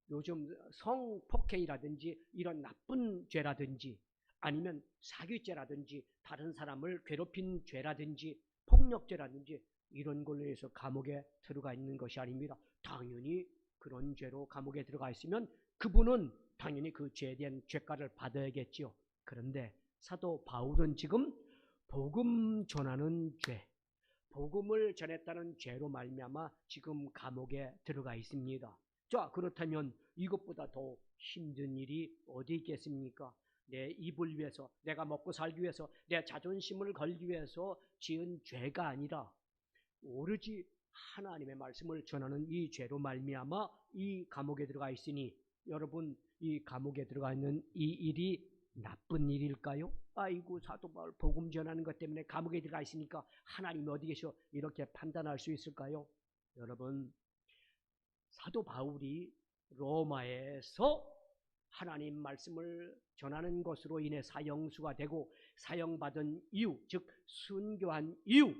요즘 성폭행이라든지 이런 나쁜 죄라든지 아니면 사기죄라든지 다른 사람을 괴롭힌 죄라든지 폭력죄라든지 이런 걸로 해서 감옥에 들어가 있는 것이 아닙니다. 당연히 그런 죄로 감옥에 들어가 있으면 그분은 당연히 그 죄에 대한 죄가를 받아야겠지요. 그런데 사도 바울은 지금 복음 전하는 죄, 복음을 전했다는 죄로 말미암아 지금 감옥에 들어가 있습니다. 자, 그렇다면 이것보다 더 힘든 일이 어디 있겠습니까? 내 입을 위해서, 내가 먹고 살기 위해서, 내 자존심을 걸기 위해서 지은 죄가 아니라 오로지 하나님의 말씀을 전하는 이 죄로 말미암아 이 감옥에 들어가 있으니 여러분 이 감옥에 들어가 있는 이 일이 나쁜 일일까요? 아이고 사도 바울 복음 전하는 것 때문에 감옥에 들어가 있으니까 하나님이 어디 계셔 이렇게 판단할 수 있을까요? 여러분 사도 바울이 로마에서 하나님 말씀을 전하는 것으로 인해 사형수가 되고 사형받은 이후 즉 순교한 이후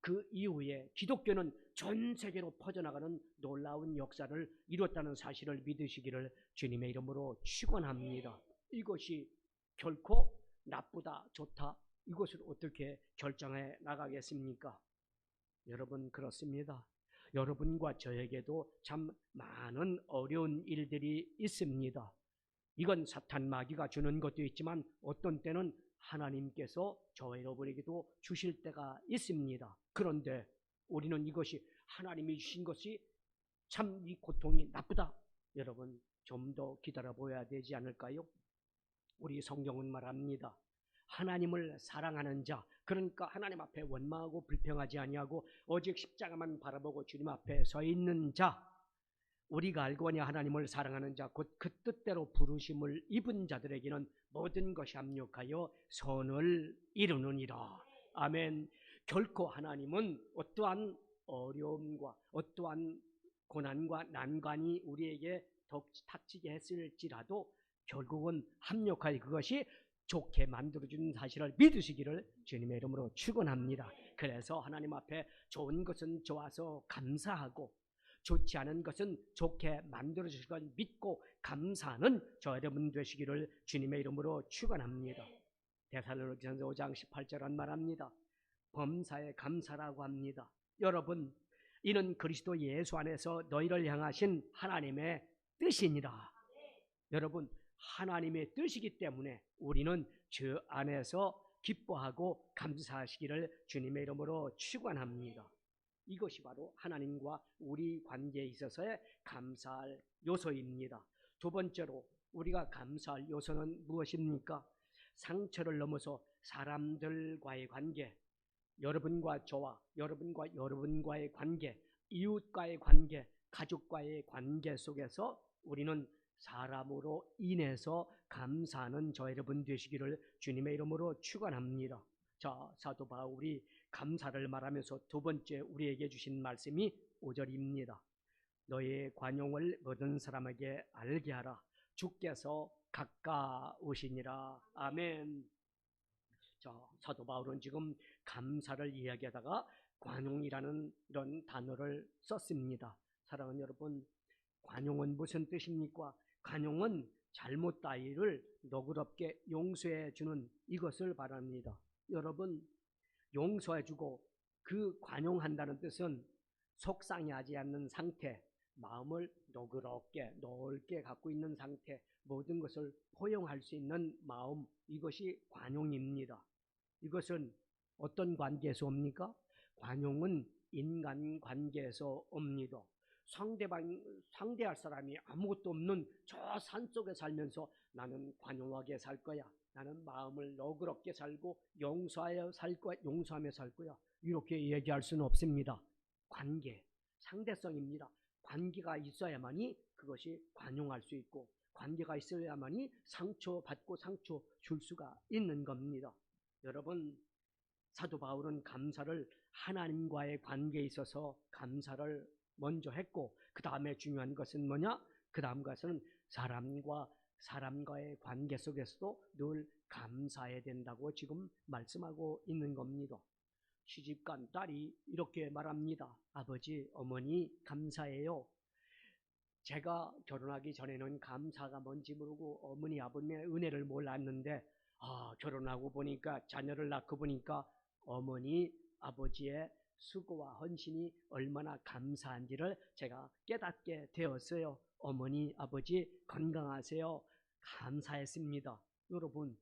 그 이후에 기독교는 전 세계로 퍼져나가는 놀라운 역사를 이뤘다는 사실을 믿으시기를 주님의 이름으로 축원합니다. 이것이 결코 나쁘다 좋다 이것을 어떻게 결정해 나가겠습니까? 여러분 그렇습니다. 여러분과 저에게도 참 많은 어려운 일들이 있습니다. 이건 사탄 마귀가 주는 것도 있지만 어떤 때는 하나님께서 저와 여러분에게도 주실 때가 있습니다. 그런데 우리는 이것이 하나님이 주신 것이 참 이 고통이 나쁘다. 여러분 좀 더 기다려 보아야 되지 않을까요? 우리 성경은 말합니다. 하나님을 사랑하는 자, 그러니까 하나님 앞에 원망하고 불평하지 아니하고 오직 십자가만 바라보고 주님 앞에 서 있는 자, 우리가 알거니와 하나님을 사랑하는 자, 곧 그 뜻대로 부르심을 입은 자들에게는 모든 것이 합력하여 선을 이루느니라. 아멘. 결코 하나님은 어떠한 어려움과 어떠한 고난과 난관이 우리에게 닥치게 했을지라도 결국은 합력하여 그것이 좋게 만들어주는 사실을 믿으시기를 주님의 이름으로 축원합니다. 그래서 하나님 앞에 좋은 것은 좋아서 감사하고 좋지 않은 것은 좋게 만들어주실 걸 믿고 감사하는 저 여러분 되시기를 주님의 이름으로 축원합니다. 데살로니가전서 5장 18절은 말합니다. 범사에 감사라고 합니다. 여러분 이는 그리스도 예수 안에서 너희를 향하신 하나님의 뜻이니라. 여러분 하나님의 뜻이기 때문에 우리는 저 안에서 기뻐하고 감사하시기를 주님의 이름으로 축원합니다. 이것이 바로 하나님과 우리 관계에 있어서의 감사할 요소입니다. 두 번째로 우리가 감사할 요소는 무엇입니까? 상처를 넘어서 사람들과의 관계, 여러분과 저와 여러분과의 관계, 이웃과의 관계, 가족과의 관계 속에서 우리는 사람으로 인해서 감사하는 저 여러분 되시기를 주님의 이름으로 축원합니다. 자, 사도 바울이 감사를 말하면서 두 번째 우리에게 주신 말씀이 5절입니다. 너의 관용을 모든 사람에게 알게 하라. 주께서 가까우시니라. 아멘. 자, 사도 바울은 지금 감사를 이야기하다가 관용이라는 이런 단어를 썼습니다. 사랑하는 여러분, 관용은 무슨 뜻입니까? 관용은 잘못 따위를 너그럽게 용서해 주는 이것을 말합니다. 여러분, 용서해 주고 그 관용한다는 뜻은 속상해하지 않는 상태, 마음을 너그럽게 넓게 갖고 있는 상태, 모든 것을 포용할 수 있는 마음, 이것이 관용입니다. 이것은 어떤 관계에서 옵니까? 관용은 인간 관계에서 옵니다. 상대할 사람이 아무것도 없는 저 산속에 살면서 나는 관용하게 살 거야, 나는 마음을 너그럽게 살고 용서하며 살 거야, 이렇게 얘기할 수는 없습니다. 관계, 상대성입니다. 관계가 있어야만이 그것이 관용할 수 있고, 관계가 있어야만이 상처받고 상처 줄 수가 있는 겁니다. 여러분, 사도 바울은 감사를 하나님과의 관계에 있어서 감사를 먼저 했고, 그 다음에 중요한 것은 뭐냐? 그 다음 것은 사람과의 관계 속에서도 늘 감사해야 된다고 지금 말씀하고 있는 겁니다. 시집간 딸이 이렇게 말합니다. 아버지, 어머니 감사해요. 제가 결혼하기 전에는 감사가 뭔지 모르고 어머니 아버님의 은혜를 몰랐는데, 결혼하고 보니까, 자녀를 낳고 보니까 어머니 아버지의 수고와 헌신이 얼마나 감사한지를 제가 깨닫게 되었어요. 어머니 아버지 건강하세요. 감사했습니다. 여러분,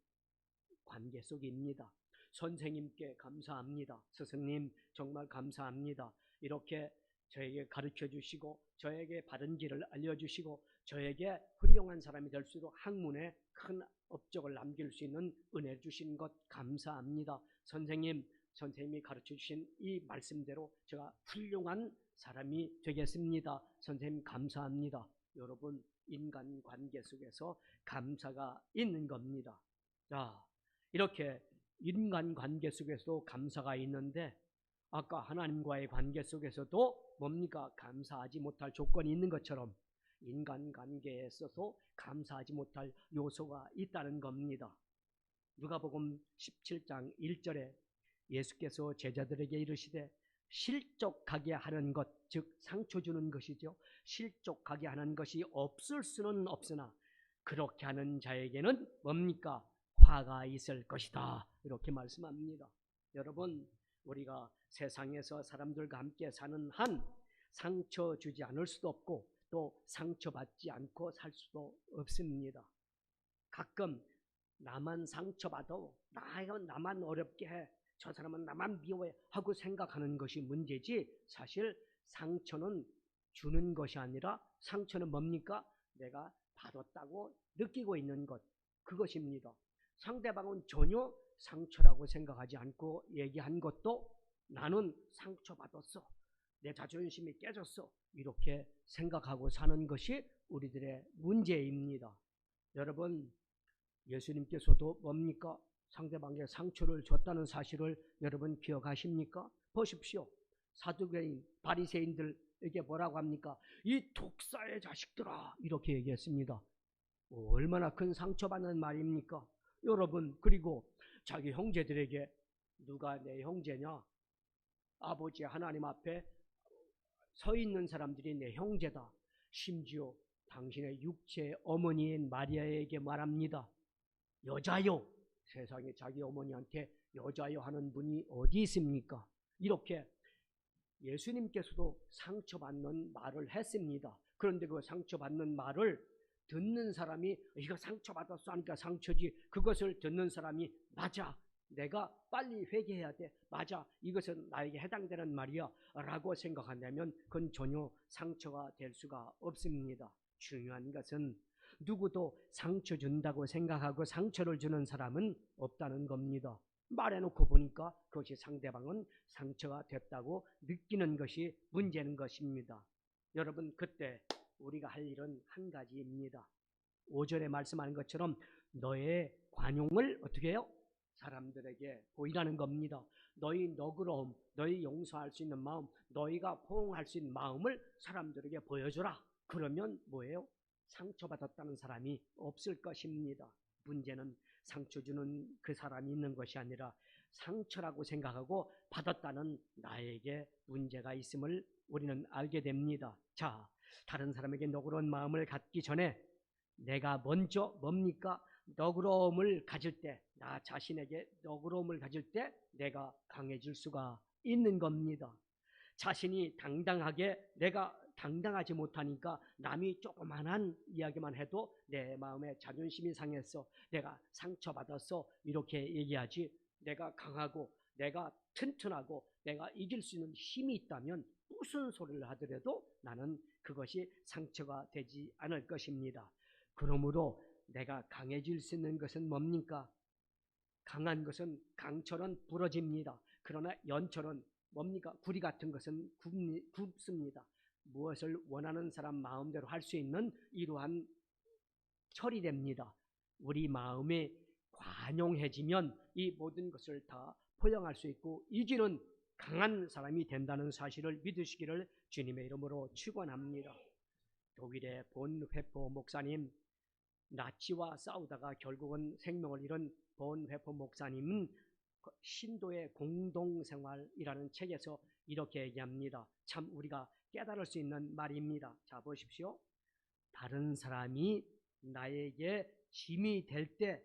관계 속입니다. 선생님께 감사합니다. 스승님 정말 감사합니다. 이렇게 저에게 가르쳐 주시고, 저에게 바른 길을 알려주시고, 저에게 훌륭한 사람이 될 수 있도록 학문에 큰 업적을 남길 수 있는 은혜 주신 것 감사합니다. 선생님이 가르쳐 주신 이 말씀대로 제가 훌륭한 사람이 되겠습니다. 선생님 감사합니다. 여러분, 인간관계 속에서 감사가 있는 겁니다. 자, 이렇게 인간관계 속에서도 감사가 있는데, 아까 하나님과의 관계 속에서도 뭡니까? 감사하지 못할 조건이 있는 것처럼 인간관계에 있어서 감사하지 못할 요소가 있다는 겁니다. 누가복음 17장 1절에 예수께서 제자들에게 이르시되 실족하게 하는 것, 즉 상처 주는 것이죠. 실족하게 하는 것이 없을 수는 없으나 그렇게 하는 자에게는 뭡니까? 화가 있을 것이다, 이렇게 말씀합니다. 여러분, 우리가 세상에서 사람들과 함께 사는 한 상처 주지 않을 수도 없고, 또 상처받지 않고 살 수도 없습니다. 가끔 나만 상처받아, 나만 어렵게 해, 저 사람은 나만 미워해 하고 생각하는 것이 문제지, 사실 상처는 주는 것이 아니라 상처는 뭡니까? 내가 받았다고 느끼고 있는 것, 그것입니다. 상대방은 전혀 상처라고 생각하지 않고 얘기한 것도 나는 상처받았어, 내 자존심이 깨졌어, 이렇게 생각하고 사는 것이 우리들의 문제입니다. 여러분, 예수님께서도 뭡니까? 상대방에게 상처를 줬다는 사실을 여러분 기억하십니까? 보십시오. 사두개인, 바리새인들에게 뭐라고 합니까? 이 독사의 자식들아, 이렇게 얘기했습니다. 얼마나 큰 상처받는 말입니까? 여러분, 그리고 자기 형제들에게 누가 내 형제냐? 아버지 하나님 앞에 서 있는 사람들이 내 형제다. 심지어 당신의 육체의 어머니인 마리아에게 말합니다. 여자요. 세상에 자기 어머니한테 여자요 하는 분이 어디 있습니까? 이렇게 예수님께서도 상처받는 말을 했습니다. 그런데 그 상처받는 말을 듣는 사람이 이거 상처받았어 하니까 상처지, 그것을 듣는 사람이 맞아, 내가 빨리 회개해야 돼, 맞아, 이것은 나에게 해당되는 말이야 라고 생각한다면 그건 전혀 상처가 될 수가 없습니다. 중요한 것은 누구도 상처 준다고 생각하고 상처를 주는 사람은 없다는 겁니다. 말해놓고 보니까 그것이 상대방은 상처가 됐다고 느끼는 것이 문제는 것입니다. 여러분, 그때 우리가 할 일은 한 가지입니다. 5절에 말씀하는 것처럼 너의 관용을 어떻게 해요? 사람들에게 보이라는 겁니다. 너희 너그러움, 너희 용서할 수 있는 마음, 너희가 포용할 수 있는 마음을 사람들에게 보여줘라. 그러면 뭐예요? 상처받았다는 사람이 없을 것입니다. 문제는 상처 주는 그 사람이 있는 것이 아니라 상처라고 생각하고 받았다는 나에게 문제가 있음을 우리는 알게 됩니다. 자, 다른 사람에게 너그러운 마음을 갖기 전에 내가 먼저 뭡니까? 너그러움을 가질 때, 나 자신에게 너그러움을 가질 때 내가 강해질 수가 있는 겁니다. 자신이 당당하게 내가 당당하지 못하니까 남이 조그만한 이야기만 해도 내 마음에 자존심이 상해서 내가 상처받아서 이렇게 얘기하지, 내가 강하고 내가 튼튼하고 내가 이길 수 있는 힘이 있다면 무슨 소리를 하더라도 나는 그것이 상처가 되지 않을 것입니다. 그러므로 내가 강해질 수 있는 것은 뭡니까? 강한 것은 강철은 부러집니다. 그러나 연철은 뭡니까? 구리 같은 것은 굽습니다. 무엇을 원하는 사람 마음대로 할 수 있는 이러한 철이 됩니다. 우리 마음이 관용해지면 이 모든 것을 다 포용할 수 있고 이기는 강한 사람이 된다는 사실을 믿으시기를 주님의 이름으로 축원합니다. 독일의 본회포 목사님, 나치와 싸우다가 결국은 생명을 잃은 본회포 목사님은 신도의 공동생활이라는 책에서 이렇게 얘기합니다. 참 우리가 깨달을 수 있는 말입니다. 자, 보십시오. 다른 사람이 나에게 짐이 될 때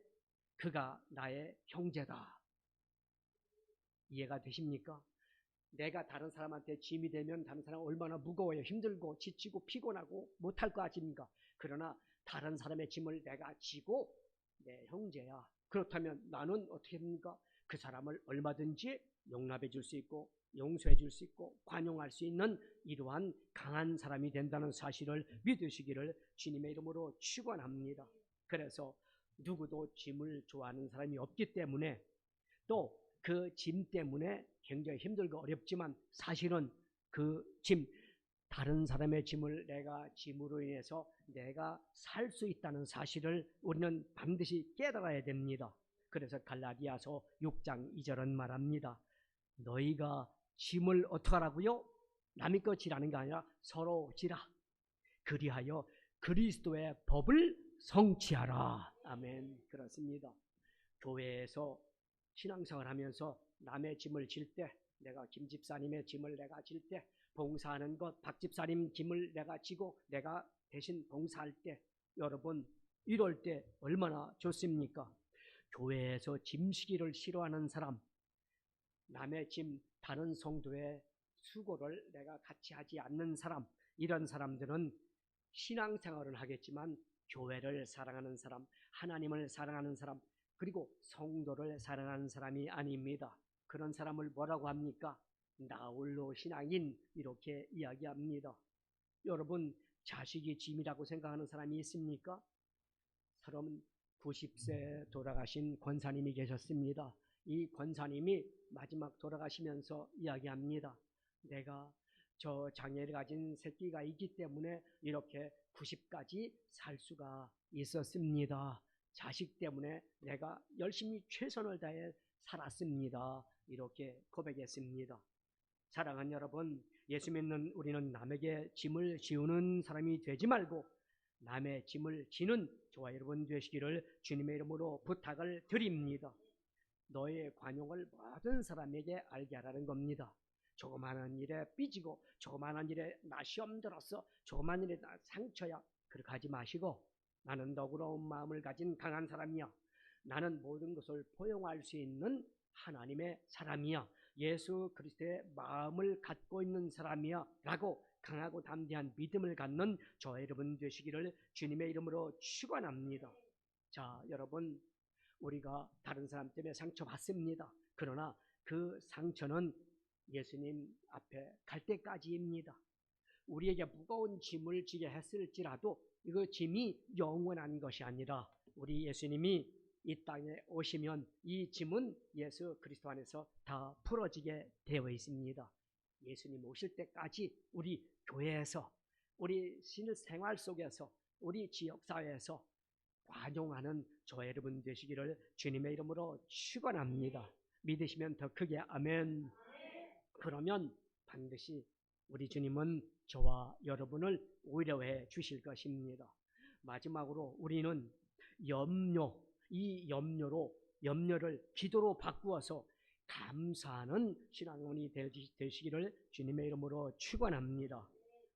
그가 나의 형제다. 이해가 되십니까? 내가 다른 사람한테 짐이 되면 다른 사람은 얼마나 무거워요. 힘들고 지치고 피곤하고 못할 거 아닙니까? 그러나 다른 사람의 짐을 내가 지고 내 형제야. 그렇다면 나는 어떻게 합니까? 그 사람을 얼마든지 용납해 줄 수 있고 용서해 줄 수 있고 관용할 수 있는 이러한 강한 사람이 된다는 사실을 믿으시기를 주님의 이름으로 축원합니다. 그래서 누구도 짐을 좋아하는 사람이 없기 때문에 또 그 짐 때문에 굉장히 힘들고 어렵지만 사실은 그 짐, 다른 사람의 짐을 내가 짐으로 인해서 내가 살 수 있다는 사실을 우리는 반드시 깨달아야 됩니다. 그래서 갈라디아서 6장 2절은 말합니다. 너희가 짐을 어떡하라고요? 남의 것 지라는 게 아니라 서로 지라. 그리하여 그리스도의 법을 성취하라. 아멘. 그렇습니다. 교회에서 신앙생활 하면서 남의 짐을 질 때, 내가 김 집사님의 짐을 내가 질 때, 봉사하는 것, 박 집사님 짐을 내가 지고 내가 대신 봉사할 때, 여러분 이럴 때 얼마나 좋습니까? 교회에서 짐지기를 싫어하는 사람, 남의 짐, 다른 성도의 수고를 내가 같이 하지 않는 사람, 이런 사람들은 신앙생활을 하겠지만 교회를 사랑하는 사람, 하나님을 사랑하는 사람, 그리고 성도를 사랑하는 사람이 아닙니다. 그런 사람을 뭐라고 합니까? 나홀로 신앙인, 이렇게 이야기합니다. 여러분, 자식이 짐이라고 생각하는 사람이 있습니까? 90세 돌아가신 권사님이 계셨습니다. 이 권사님이 마지막 돌아가시면서 이야기합니다. 내가 저 장애를 가진 새끼가 있기 때문에 이렇게 90까지 살 수가 있었습니다. 자식 때문에 내가 열심히 최선을 다해 살았습니다. 이렇게 고백했습니다. 사랑하는 여러분, 예수 믿는 우리는 남에게 짐을 지우는 사람이 되지 말고 남의 짐을 지는 저와 여러분 되시기를 주님의 이름으로 부탁을 드립니다. 너의 관용을 모든 사람에게 알게 하라는 겁니다. 조그마한 일에 삐지고 조그마한 일에 나 시험 들었어, 조그마한 일에 나 상처야, 그렇게 하지 마시고 나는 너그러운 마음을 가진 강한 사람이야. 나는 모든 것을 포용할 수 있는 하나님의 사람이야. 예수 그리스도의 마음을 갖고 있는 사람이야 라고 강하고 담대한 믿음을 갖는 저와 여러분 되시기를 주님의 이름으로 축원합니다. 자, 여러분, 우리가 다른 사람 때문에 상처받습니다. 그러나 그 상처는 예수님 앞에 갈 때까지입니다. 우리에게 무거운 짐을 지게 했을지라도 이거 짐이 영원한 것이 아니라 우리 예수님이 이 땅에 오시면 이 짐은 예수 그리스도 안에서 다 풀어지게 되어 있습니다. 예수님 오실 때까지 우리 교회에서, 우리 신생활 속에서, 우리 지역사회에서 관용하는 저와 여러분 되시기를 주님의 이름으로 축원합니다. 믿으시면 더 크게 아멘. 그러면 반드시 우리 주님은 저와 여러분을 위로해 주실 것입니다. 마지막으로 우리는 염려, 이 염려를 기도로 바꾸어서 감사하는 신앙원이 되시기를 주님의 이름으로 축원합니다.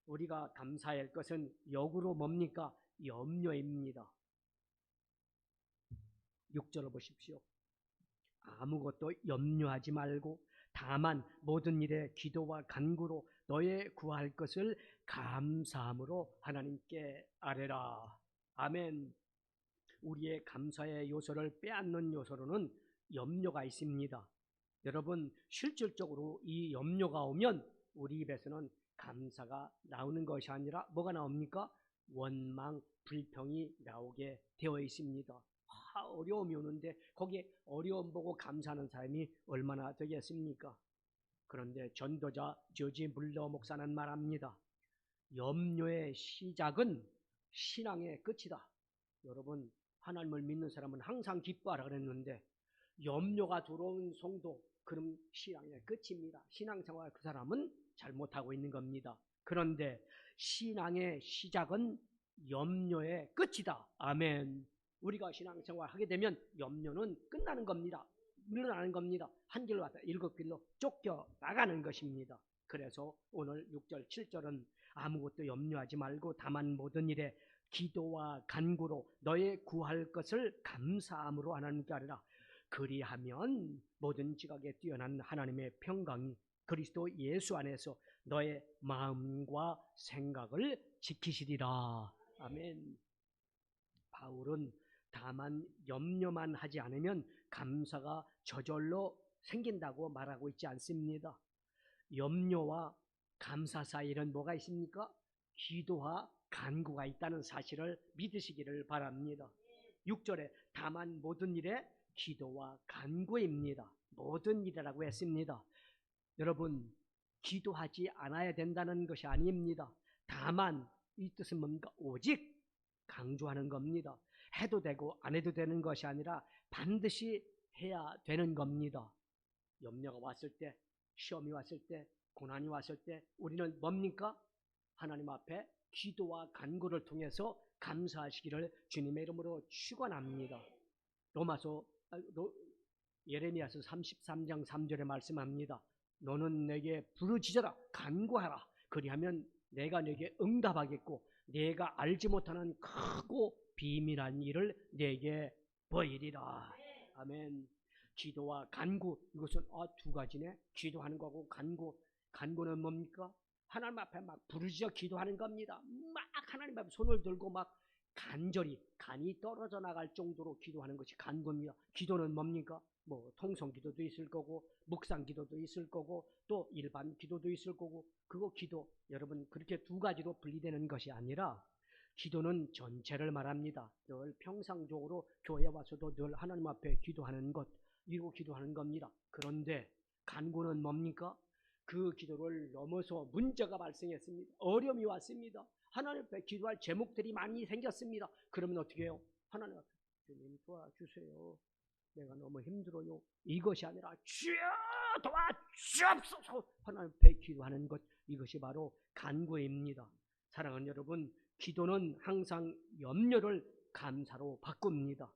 우리가 감사해야 할 것은 역으로 뭡니까? 염려입니다. 6절을 보십시오. 아무것도 염려하지 말고 다만 모든 일에 기도와 간구로 너의 구할 것을 감사함으로 하나님께 아뢰라. 아멘. 우리의 감사의 요소를 빼앗는 요소로는 염려가 있습니다. 여러분, 실질적으로 이 염려가 오면 우리 입에서는 감사가 나오는 것이 아니라 뭐가 나옵니까? 원망, 불평이 나오게 되어 있습니다. 어려움이 오는데 거기에 어려움 보고 감사하는 사람이 얼마나 되겠습니까? 그런데 전도자 조지 물러 목사는 말합니다. 염려의 시작은 신앙의 끝이다. 여러분, 하나님을 믿는 사람은 항상 기뻐하라 그랬는데 염려가 들어온 성도, 그럼 신앙의 끝입니다. 신앙생활 그 사람은 잘못하고 있는 겁니다. 그런데 신앙의 시작은 염려의 끝이다. 아멘. 우리가 신앙생활 하게 되면 염려는 끝나는 겁니다. 물러나는 겁니다. 한 길로 왔다 7길로 쫓겨 나가는 것입니다. 그래서 오늘 6절 7절은 아무것도 염려하지 말고 다만 모든 일에 기도와 간구로 너의 구할 것을 감사함으로 하나님께 아뢰라. 그리하면 모든 지각에 뛰어난 하나님의 평강이 그리스도 예수 안에서 너의 마음과 생각을 지키시리라. 아멘. 바울은 다만 염려만 하지 않으면 감사가 저절로 생긴다고 말하고 있지 않습니다. 염려와 감사 사이에는 뭐가 있습니까? 기도와 간구가 있다는 사실을 믿으시기를 바랍니다. 6절에 다만 모든 일에 기도와 간구입니다. 모든 일이라고 했습니다. 여러분, 기도하지 않아야 된다는 것이 아닙니다. 다만 이 뜻은 뭡니까? 오직 강조하는 겁니다. 해도 되고 안 해도 되는 것이 아니라 반드시 해야 되는 겁니다. 염려가 왔을 때, 시험이 왔을 때, 고난이 왔을 때 우리는 뭡니까? 하나님 앞에 기도와 간구를 통해서 감사하시기를 주님의 이름으로 축원합니다. 예레미야서 33장 3절에 말씀합니다. 너는 내게 부르짖어라, 간구하라. 그리하면 내가 내게 응답하겠고 내가 알지 못하는 크고 비밀한 일을 내게 보이리라. 아멘. 기도와 간구, 이것은 두 가지네. 기도하는 거하고 간구는 뭡니까? 하나님 앞에 막 부르짖어 기도하는 겁니다. 막 하나님 앞에 손을 들고 막 간절히 간이 떨어져 나갈 정도로 기도하는 것이 간구입니다. 기도는 뭡니까? 통성 기도도 있을 거고 묵상 기도도 있을 거고 또 일반 기도도 있을 거고, 그거 기도 여러분 그렇게 두 가지로 분리되는 것이 아니라 기도는 전체를 말합니다. 늘 평상적으로 교회 와서도 늘 하나님 앞에 기도하는 것, 이러고 기도하는 겁니다. 그런데 간구는 뭡니까? 그 기도를 넘어서 문제가 발생했습니다. 어려움이 왔습니다. 하나님 앞에 기도할 제목들이 많이 생겼습니다. 그러면 어떻게 해요? 하나님 앞에 주님 도와주세요. 내가 너무 힘들어요. 이것이 아니라 주여 도와주옵소서. 하나님 앞에 기도하는 것, 이것이 바로 간구입니다. 사랑하는 여러분, 기도는 항상 염려를 감사로 바꿉니다.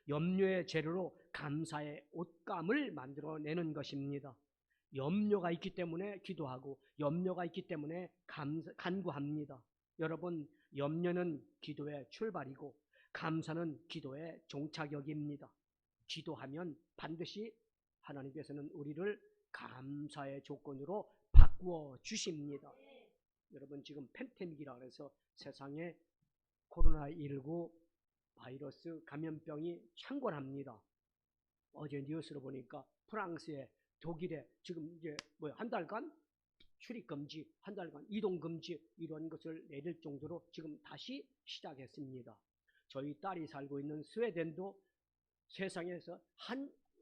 염려의 재료로 감사의 옷감을 만들어내는 것입니다. 염려가 있기 때문에 기도하고 염려가 있기 때문에 간구합니다. 여러분, 염려는 기도의 출발이고 감사는 기도의 종착역입니다. 기도하면 반드시 하나님께서는 우리를 감사의 조건으로 바꾸어 주십니다. 여러분, 지금 팬데믹이라 해서 세상에 코로나19 바이러스 감염병이 창궐합니다. 어제 뉴스로 보니까 프랑스에, 독일에 지금 이제 한 달간 출입 금지, 한 달간 이동 금지, 이런 것을 내릴 정도로 지금 다시 시작했습니다. 저희 딸이 살고 있는 스웨덴도 세상에서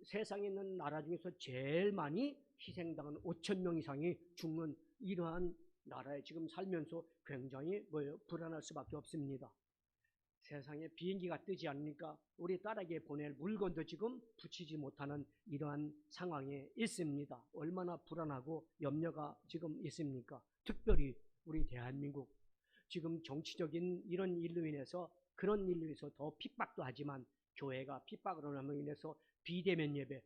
세상에 있는 나라 중에서 제일 많이 희생당한 5,000명 이상이 죽는 이러한 나라에 지금 살면서 굉장히 불안할 수밖에 없습니다. 세상에 비행기가 뜨지 않으니까 우리 딸에게 보낼 물건도 지금 붙이지 못하는 이러한 상황에 있습니다. 얼마나 불안하고 염려가 지금 있습니까? 특별히 우리 대한민국, 지금 정치적인 이런 일로 인해서, 그런 일로 인해서 더 핍박도 하지만 교회가 핍박으로 함으로 인해서 비대면 예배,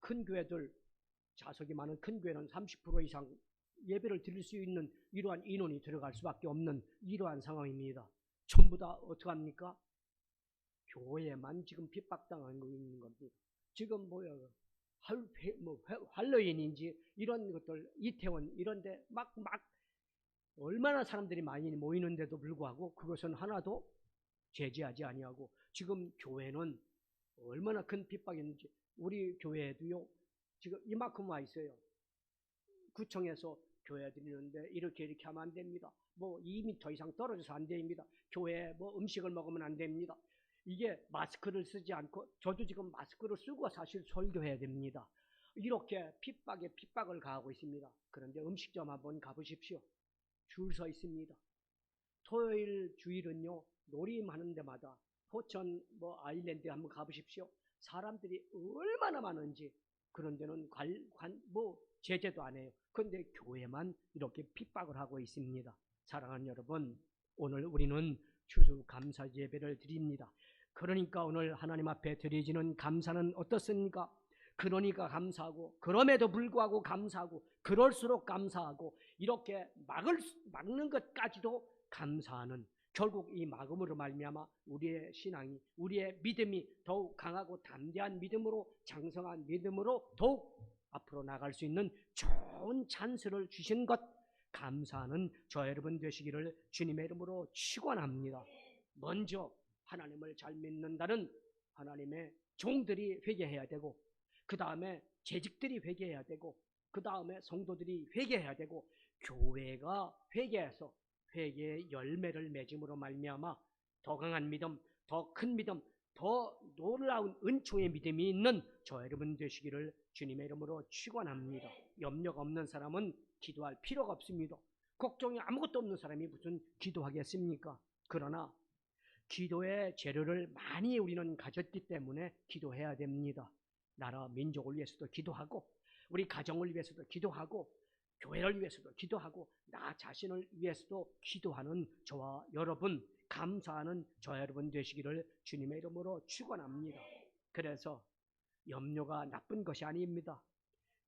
큰 교회들, 좌석이 많은 큰 교회는 30% 이상 예배를 드릴 수 있는 이러한 인원이 들어갈 수밖에 없는 이러한 상황입니다. 전부 다 어떡합니까? 교회만 지금 핍박당하고 있는 겁니다. 지금 할로윈인지 이런 것들, 이태원 이런데 막 얼마나 사람들이 많이 모이는데도 불구하고 그것은 하나도 제지하지 아니하고, 지금 교회는 얼마나 큰 핍박이 있는지, 우리 교회도요 지금 이만큼 와 있어요. 구청에서 교회 드리는데 이렇게 하면 안 됩니다. 2m 이상 떨어져서 안 됩니다. 교회에 음식을 먹으면 안 됩니다. 이게 마스크를 쓰지 않고, 저도 지금 마스크를 쓰고 사실 설교해야 됩니다. 이렇게 핍박에 핍박을 가하고 있습니다. 그런데 음식점 한번 가보십시오. 줄 서 있습니다. 토요일 주일은요 놀이하는 데마다, 포천 아일랜드 한번 가보십시오. 사람들이 얼마나 많은지. 그런 데는 제재도 안 해요. 그런데 교회만 이렇게 핍박을 하고 있습니다. 사랑하는 여러분, 오늘 우리는 추수감사 예배를 드립니다. 그러니까 오늘 하나님 앞에 드려지는 감사는 어떻습니까? 그러니까 감사하고, 그럼에도 불구하고 감사하고, 그럴수록 감사하고, 이렇게 막는 것까지도 감사하는, 결국 이 막음으로 말미암아 우리의 신앙이, 우리의 믿음이 더욱 강하고 담대한 믿음으로, 장성한 믿음으로 더욱 앞으로 나갈 수 있는 좋은 찬스를 주신 것, 감사하는 저 여러분 되시기를 주님의 이름으로 축원합니다. 먼저 하나님을 잘 믿는다는 하나님의 종들이 회개해야 되고, 그 다음에 재직들이 회개해야 되고, 그 다음에 성도들이 회개해야 되고, 교회가 회개해서 회개의 열매를 맺음으로 말미암아 더 강한 믿음, 더 큰 믿음, 더 놀라운 은총의 믿음이 있는 저 여러분 되시기를 주님의 이름으로 축원합니다. 염려가 없는 사람은 기도할 필요가 없습니다. 걱정이 아무것도 없는 사람이 무슨 기도하겠습니까? 그러나 기도의 재료를 많이 우리는 가졌기 때문에 기도해야 됩니다. 나라 민족을 위해서도 기도하고, 우리 가정을 위해서도 기도하고, 교회를 위해서도 기도하고, 나 자신을 위해서도 기도하는 저와 여러분, 감사하는 저 여러분 되시기를 주님의 이름으로 축원합니다. 그래서 염려가 나쁜 것이 아닙니다.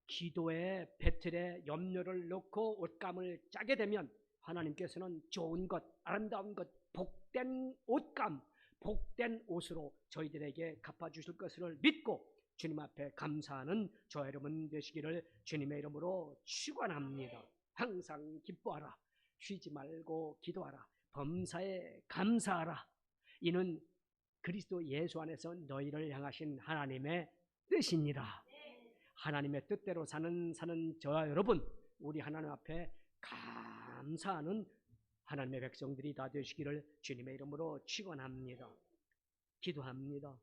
기도의 배틀에 염려를 넣고 옷감을 짜게 되면 하나님께서는 좋은 것, 아름다운 것, 복된 옷감, 복된 옷으로 저희들에게 갚아주실 것을 믿고 주님 앞에 감사하는 저 여러분 되시기를 주님의 이름으로 축원합니다. 항상 기뻐하라. 쉬지 말고 기도하라. 범사에 감사하라. 이는 그리스도 예수 안에서 너희를 향하신 하나님의 뜻이니라. 하나님의 뜻대로 사는 저와 여러분, 우리 하나님 앞에 감사하는 하나님의 백성들이 다 되시기를 주님의 이름으로 축원합니다. 기도합니다.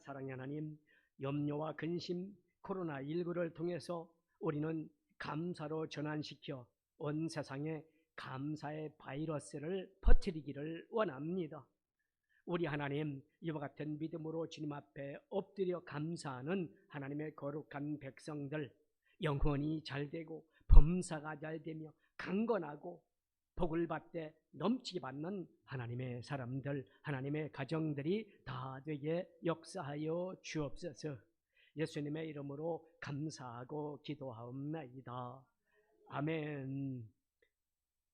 사랑의 하나님, 염려와 근심, 코로나19를 통해서 우리는 감사로 전환시켜 온 세상에 감사의 바이러스를 퍼뜨리기를 원합니다. 우리 하나님, 이와 같은 믿음으로 주님 앞에 엎드려 감사하는 하나님의 거룩한 백성들, 영혼이 잘되고 범사가 잘되며 강건하고 복을 받되 넘치게 받는 하나님의 사람들, 하나님의 가정들이 다 되게 역사하여 주옵소서. 예수님의 이름으로 감사하고 기도하옵나이다. 아멘.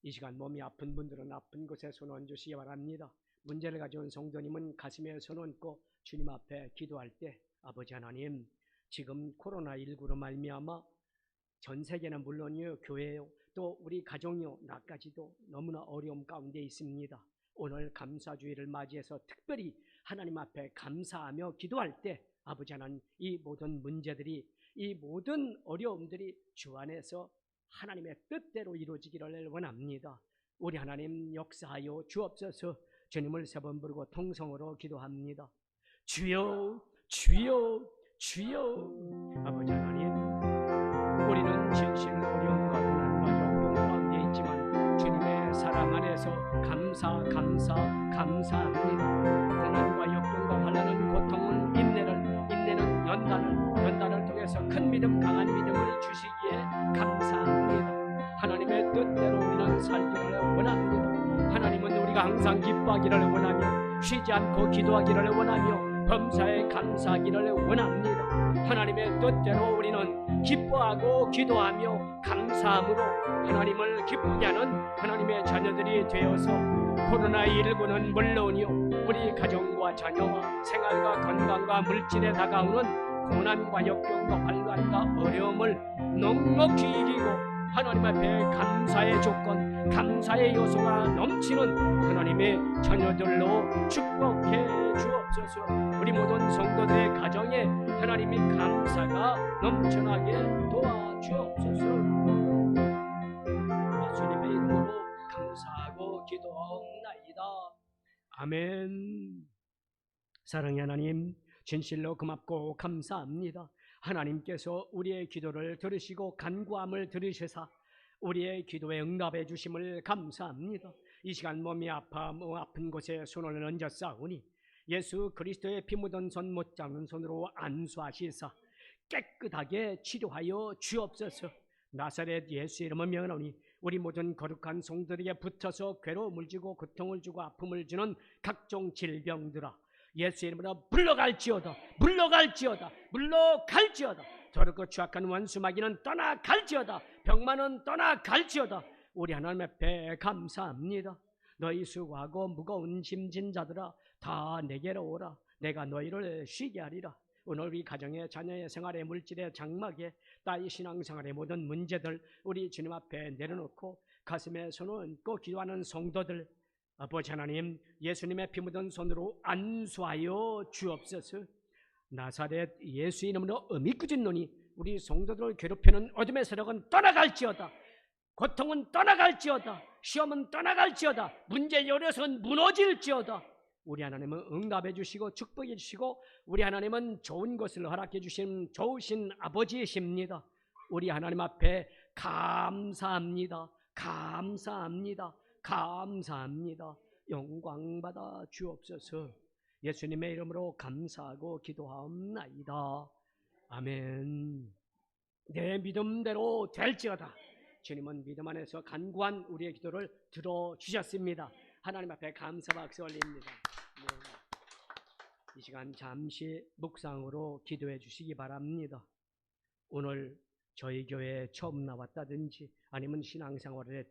이 시간 몸이 아픈 분들은 아픈 곳에 손 얹으시기 바랍니다. 문제를 가져온 성도님은 가슴에 손 얹고 주님 앞에 기도할 때, 아버지 하나님, 지금 코로나19로 말미암아 전 세계는 물론이요, 교회요, 또 우리 가정이요, 나까지도 너무나 어려움 가운데 있습니다. 오늘 감사주의를 맞이해서 특별히 하나님 앞에 감사하며 기도할 때, 아버지 하나님, 이 모든 문제들이, 이 모든 어려움들이 주 안에서 하나님의 뜻대로 이루어지기를 원합니다. 우리 하나님 역사하여 주옵소서. 주님을 세 번 부르고 통성으로 기도합니다. 주여, 주여, 주여. 아버지 하나님, 우리는 진실 어려움과 고난과 역경 가운데 있지만 주님의 사랑 안에서 감사합니다. 고난과 역경과 환난은 고통을, 인내는 연단을 통해서 큰 믿음, 강한 믿음을 주시기에 감사합니다. 하나님의 뜻대로 우리는 살기를 원합니다. 하나님은 우리가 항상 기뻐하기를 원하며 쉬지 않고 기도하기를 원하며 범사에 감사하기를 원합니다. 하나님의 뜻대로 우리는 기뻐하고 기도하며 감사함으로 하나님을 기쁘게 하는 하나님의 자녀들이 되어서 코로나19는 물론이요 우리 가정과 자녀와 생활과 건강과 물질에 다가오는 고난과 역경과 환난과 어려움을 넉넉히 이기고 하나님 앞에 감사의 조건, 감사의 요소가 넘치는 하나님의 자녀들로 축복해 주옵소서. 우리 모든 성도들의 가정에 하나님의 감사가 넘쳐나게 도와주옵소서. 예수님의 이름으로 감사하고 기도하옵나이다. 아멘. 사랑의 하나님, 진실로 고맙고 감사합니다. 하나님께서 우리의 기도를 들으시고 간구함을 들으셔서 우리의 기도에 응답해 주심을 감사합니다. 이 시간 몸이 아픈 곳에 손을 얹어 싸우니 예수 그리스도의 피 묻은 손 못 잡는 손으로 안수하시사 깨끗하게 치료하여 주옵소서. 나사렛 예수 이름을 명하노니 우리 모든 거룩한 성들에게 붙어서 괴로움을 주고 고통을 주고 아픔을 주는 각종 질병들아 예수 이름으로 물러갈지어다. 물러갈지어다. 물러갈지어다. 더럽고 추악한 원수 마귀는 떠나갈지어다. 병만은 떠나갈지어다. 우리 하나님 앞에 감사합니다. 너희 수고하고 무거운 짐진 자들아 다 내게로 오라. 내가 너희를 쉬게 하리라. 오늘 우리 가정의 자녀의 생활의 물질의 장막에 나의 신앙생활의 모든 문제들 우리 주님 앞에 내려놓고 가슴에 손을 얹고 기도하는 성도들 아버지 하나님 예수님의 피 묻은 손으로 안수하여 주옵소서. 나사렛 예수 이름으로 어미꾸진 놈이 우리 성도들을 괴롭히는 어둠의 세력은 떠나갈지어다. 고통은 떠나갈지어다. 시험은 떠나갈지어다. 문제 요래선 무너질지어다. 우리 하나님은 응답해 주시고 축복해 주시고 우리 하나님은 좋은 것을 허락해 주신 좋으신 아버지이십니다. 우리 하나님 앞에 감사합니다. 감사합니다. 감사합니다. 영광 받아 주옵소서. 예수님의 이름으로 감사하고 기도하옵나이다. 아멘. 내 믿음대로 될지어다. 주님은 믿음 안에서 간구한 우리의 기도를 들어주셨습니다. 하나님 앞에 감사 박수 올립니다. 네. 이 시간 잠시 묵상으로 기도해 주시기 바랍니다. 오늘 저희 교회에 처음 나왔다든지 아니면 신앙생활을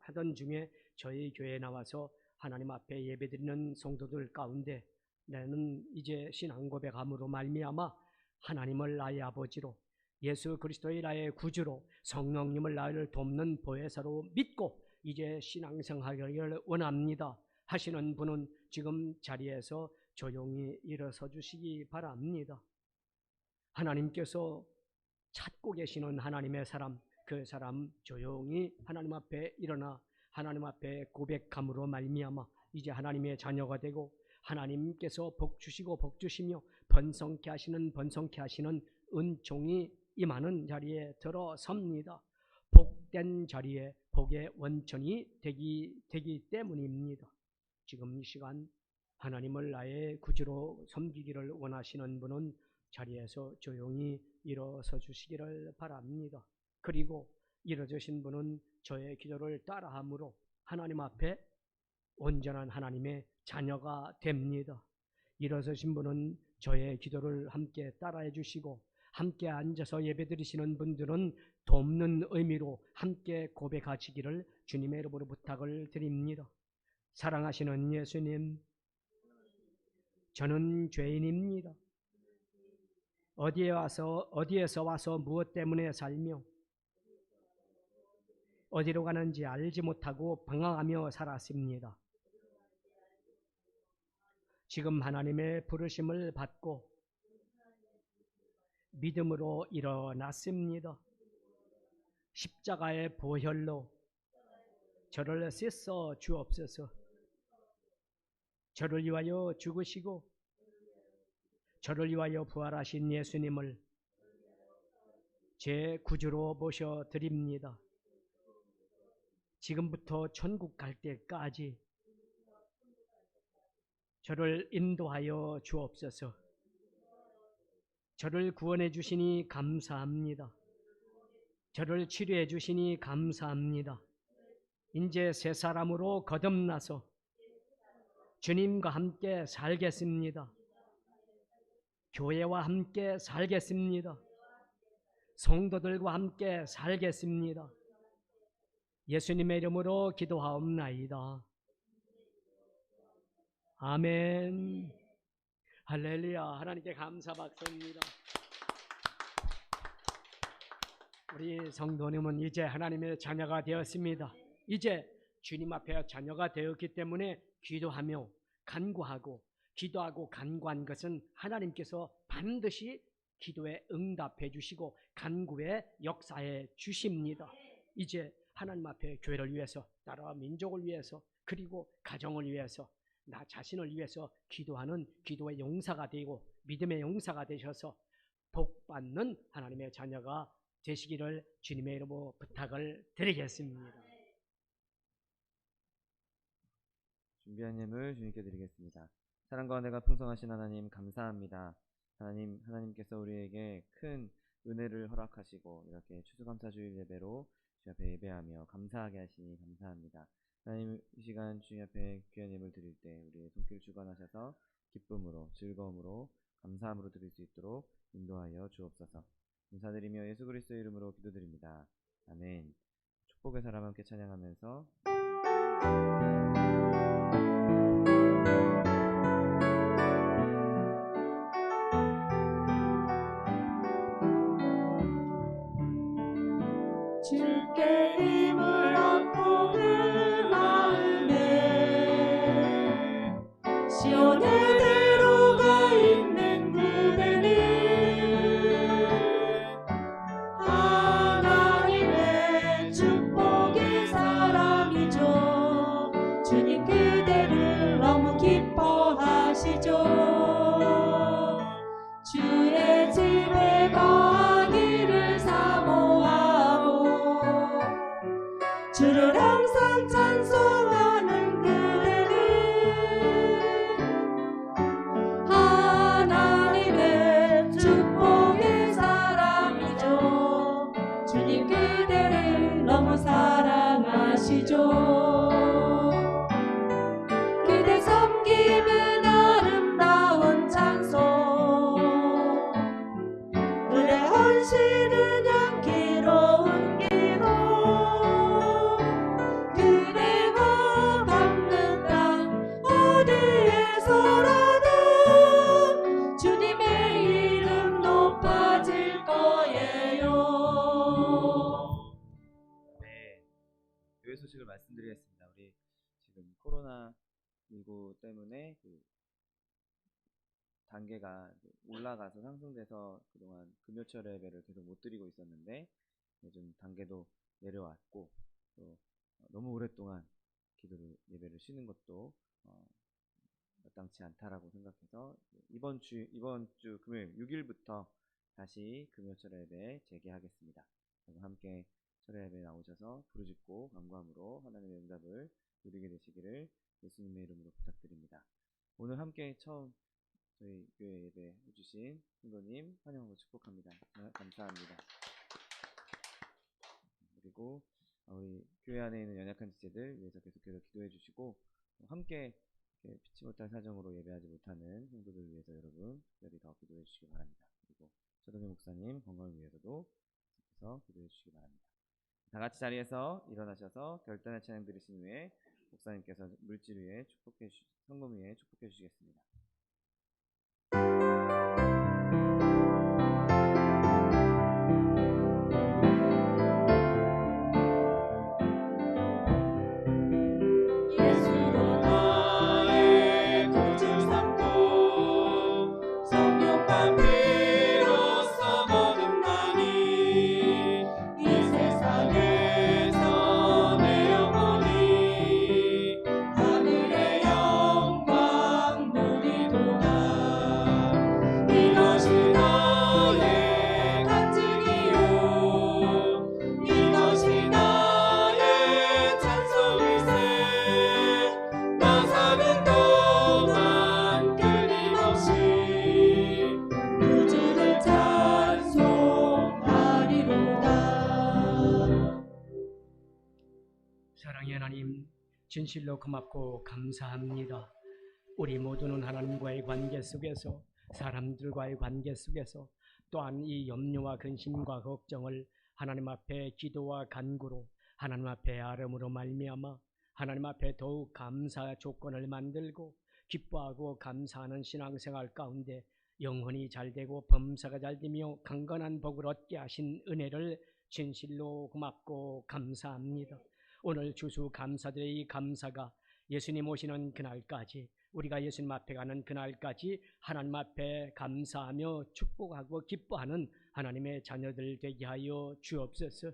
하던 중에 저희 교회에 나와서 하나님 앞에 예배드리는 성도들 가운데 나는 이제 신앙 고백함으로 말미암아 하나님을 나의 아버지로 예수 그리스도의 나의 구주로 성령님을 나를 돕는 보혜사로 믿고 이제 신앙생활을 원합니다 하시는 분은 지금 자리에서 조용히 일어서 주시기 바랍니다. 하나님께서 찾고 계시는 하나님의 사람, 그 사람 조용히 하나님 앞에 일어나 하나님 앞에 고백함으로 말미암아 이제 하나님의 자녀가 되고 하나님께서 복 주시고 복 주시며 번성케 하시는 은총이 임하는 자리에 들어섭니다. 복된 자리에 복의 원천이 되기 때문입니다. 지금 이 시간 하나님을 나의 구주로 섬기기를 원하시는 분은 자리에서 조용히 일어서 주시기를 바랍니다. 그리고 일어서신 분은 저의 기도를 따라함으로 하나님 앞에 온전한 하나님의 자녀가 됩니다. 일어서신 분은 저의 기도를 함께 따라해 주시고 함께 앉아서 예배드리시는 분들은 돕는 의미로 함께 고백하시기를 주님의 이름으로 부탁을 드립니다. 사랑하시는 예수님, 저는 죄인입니다. 어디에서 와서 무엇 때문에 살며 어디로 가는지 알지 못하고 방황하며 살았습니다. 지금 하나님의 부르심을 받고 믿음으로 일어났습니다. 십자가의 보혈로 저를 씻어 주옵소서. 저를 위하여 죽으시고 저를 위하여 부활하신 예수님을 제 구주로 모셔드립니다. 지금부터 천국 갈 때까지 저를 인도하여 주옵소서. 저를 구원해 주시니 감사합니다. 저를 치료해 주시니 감사합니다. 이제 새 사람으로 거듭나서 주님과 함께 살겠습니다. 교회와 함께 살겠습니다. 성도들과 함께 살겠습니다. 예수님의 이름으로 기도하옵나이다. 아멘. 할렐루야. 하나님께 감사 박수입니다. 우리 성도님은 이제 하나님의 자녀가 되었습니다. 이제 주님 앞에 자녀가 되었기 때문에 기도하며 간구하고 기도하고 간구한 것은 하나님께서 반드시 기도에 응답해 주시고 간구에 역사해 주십니다. 이제 하나님 앞에 교회를 위해서, 나라와 민족을 위해서, 그리고 가정을 위해서, 나 자신을 위해서 기도하는 기도의 용사가 되고 믿음의 용사가 되셔서 복받는 하나님의 자녀가 되시기를 주님의 이름으로 부탁을 드리겠습니다. 준비한 예물 주님께 드리겠습니다. 사랑과 은혜가 풍성하신 하나님 감사합니다. 하나님께서 우리에게 큰 은혜를 허락하시고 이렇게 추수감사주일 예배로 주 앞에 예배하며 감사하게 하시니 감사합니다. 하나님, 이 시간 주님 앞에 귀한 예물 드릴 때 우리의 손길 주관하셔서 기쁨으로, 즐거움으로, 감사함으로 드릴 수 있도록 인도하여 주옵소서. 감사드리며 예수 그리스도의 이름으로 기도드립니다. 아멘. 축복의 사람 함께 찬양하면서 주께 힘을 얻고 그 마음에 시온의 대로가 있는 그대는 하나님의 축복의 사람이죠. 주님 그대를 너무 기뻐하시죠. 주의 집에 거하기를 사모하고 주를 항상 찬송하는 그대는 하나님의 축복의 사람이죠. 주님 그대를 너무 사랑하시죠. 그대 섬기는 아름다운 찬송, 그대 헌신은 향기로운 기도, 그대가 밟는 땅 어디에서라도 주님의 이름 높아질 거예요. 네, 교회 소식을 말씀드리겠습니다. 우리 지금 코로나19 때문에 단계가 올라가서 상승돼서 그동안 금요철 예배를 계속 못 드리고 있었는데 요즘 단계도 내려왔고 또 너무 오랫동안 예배를 쉬는 것도 마땅치 않다라고 생각해서 이번 주 금요일 6일부터 다시 금요철 예배 재개하겠습니다. 그래서 함께 철야 예배 나오셔서 부르짖고 간구함으로 하나님의 응답을 누리게 되시기를 예수님의 이름으로 부탁드립니다. 오늘 함께 처음 저희 교회 예배 해주신 성도님 환영하고 축복합니다. 감사합니다. 그리고 우리 교회 안에 있는 연약한 지체들 위해서 계속해서 기도해 주시고 함께 피치 못할 사정으로 예배하지 못하는 성도들 위해서 여러분 특별히 더 기도해 주시기 바랍니다. 그리고 최동현 목사님 건강을 위해서도 계속해서 기도해 주시기 바랍니다. 다 같이 자리에서 일어나셔서 결단의 찬양 드리신 후에 목사님께서 물질 위에 성금 위에 축복해 주시겠습니다. 예수로 나의 구주 삼고 성령과 피로써 거듭나니 이 세상에서 내 영혼이 하늘의 영광 누리도다. 이것이 나의 간증이요 이것이 나의 찬송일세. 나 사는 동안 끊임없이 구주를 찬송하리로다. 사랑의 하나님, 진실로 고맙고 감사합니다. 우리 모두는 하나님과의 관계 속에서, 사람들과의 관계 속에서, 또한 이 염려와 근심과 걱정을 하나님 앞에 기도와 간구로, 하나님 앞에 아뢰므로 말미암아 하나님 앞에 더욱 감사 조건을 만들고 기뻐하고 감사하는 신앙생활 가운데 영혼이 잘되고 범사가 잘되며 강건한 복을 얻게 하신 은혜를 진실로 고맙고 감사합니다. 오늘 주수 감사들의 이 감사가 예수님 오시는 그날까지, 우리가 예수님 앞에 가는 그날까지 하나님 앞에 감사하며 축복하고 기뻐하는 하나님의 자녀들 되게 하여 주옵소서.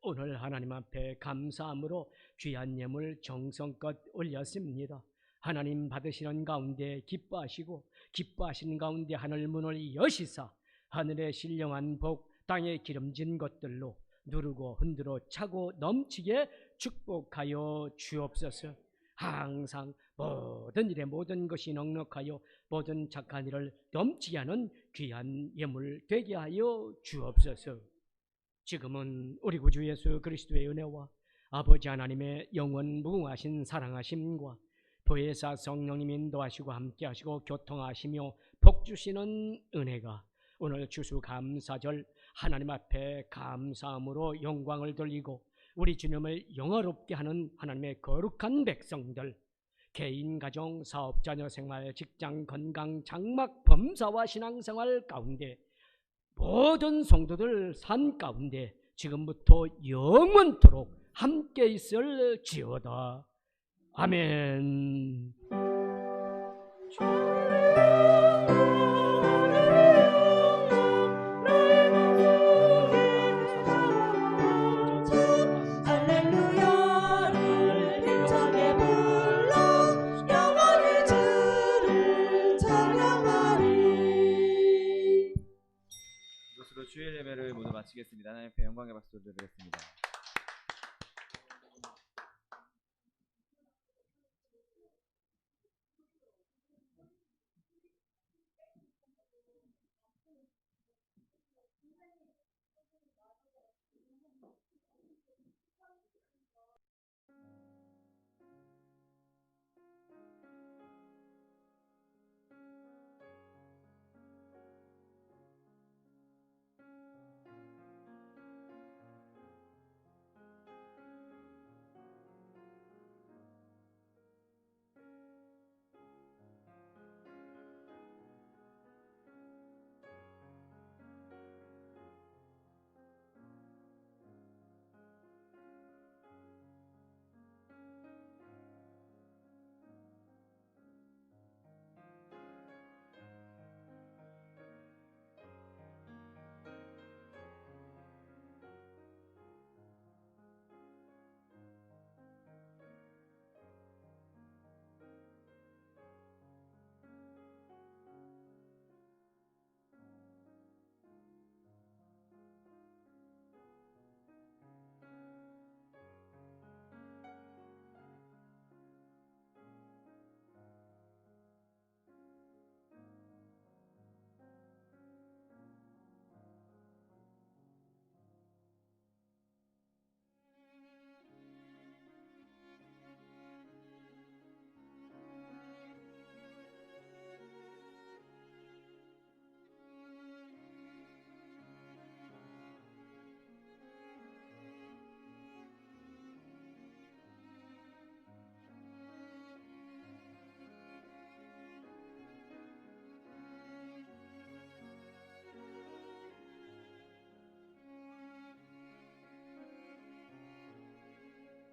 오늘 하나님 앞에 감사함으로 귀한 예물 정성껏 올렸습니다. 하나님 받으시는 가운데 기뻐하시고 기뻐하시는 가운데 하늘 문을 여시사 하늘의 신령한 복, 땅에 기름진 것들로 누르고 흔들어 차고 넘치게 축복하여 주옵소서. 항상 모든 일에 모든 것이 넉넉하여 모든 착한 일을 넘치게 하는 귀한 예물 되게 하여 주옵소서. 지금은 우리 구주 예수 그리스도의 은혜와 아버지 하나님의 영원 무궁하신 사랑하심과 보혜사 성령님 인도하시고 함께하시고 교통하시며 복주시는 은혜가 오늘 추수감사절 하나님 앞에 감사함으로 영광을 돌리고 우리 주님을 영화롭게 하는 하나님의 거룩한 백성들, 개인, 가정, 사업, 자녀 생활, 직장, 건강, 장막, 범사와 신앙생활 가운데 모든 성도들 삶 가운데 지금부터 영원토록 함께 있을지어다. 아멘. 할렐루야를 힘차게 불러 영원히 주를 찬양하리. 이것으로 주일 예배를 모두 마치겠습니다. 하나님 앞에 영광의 박수 드리겠습니다.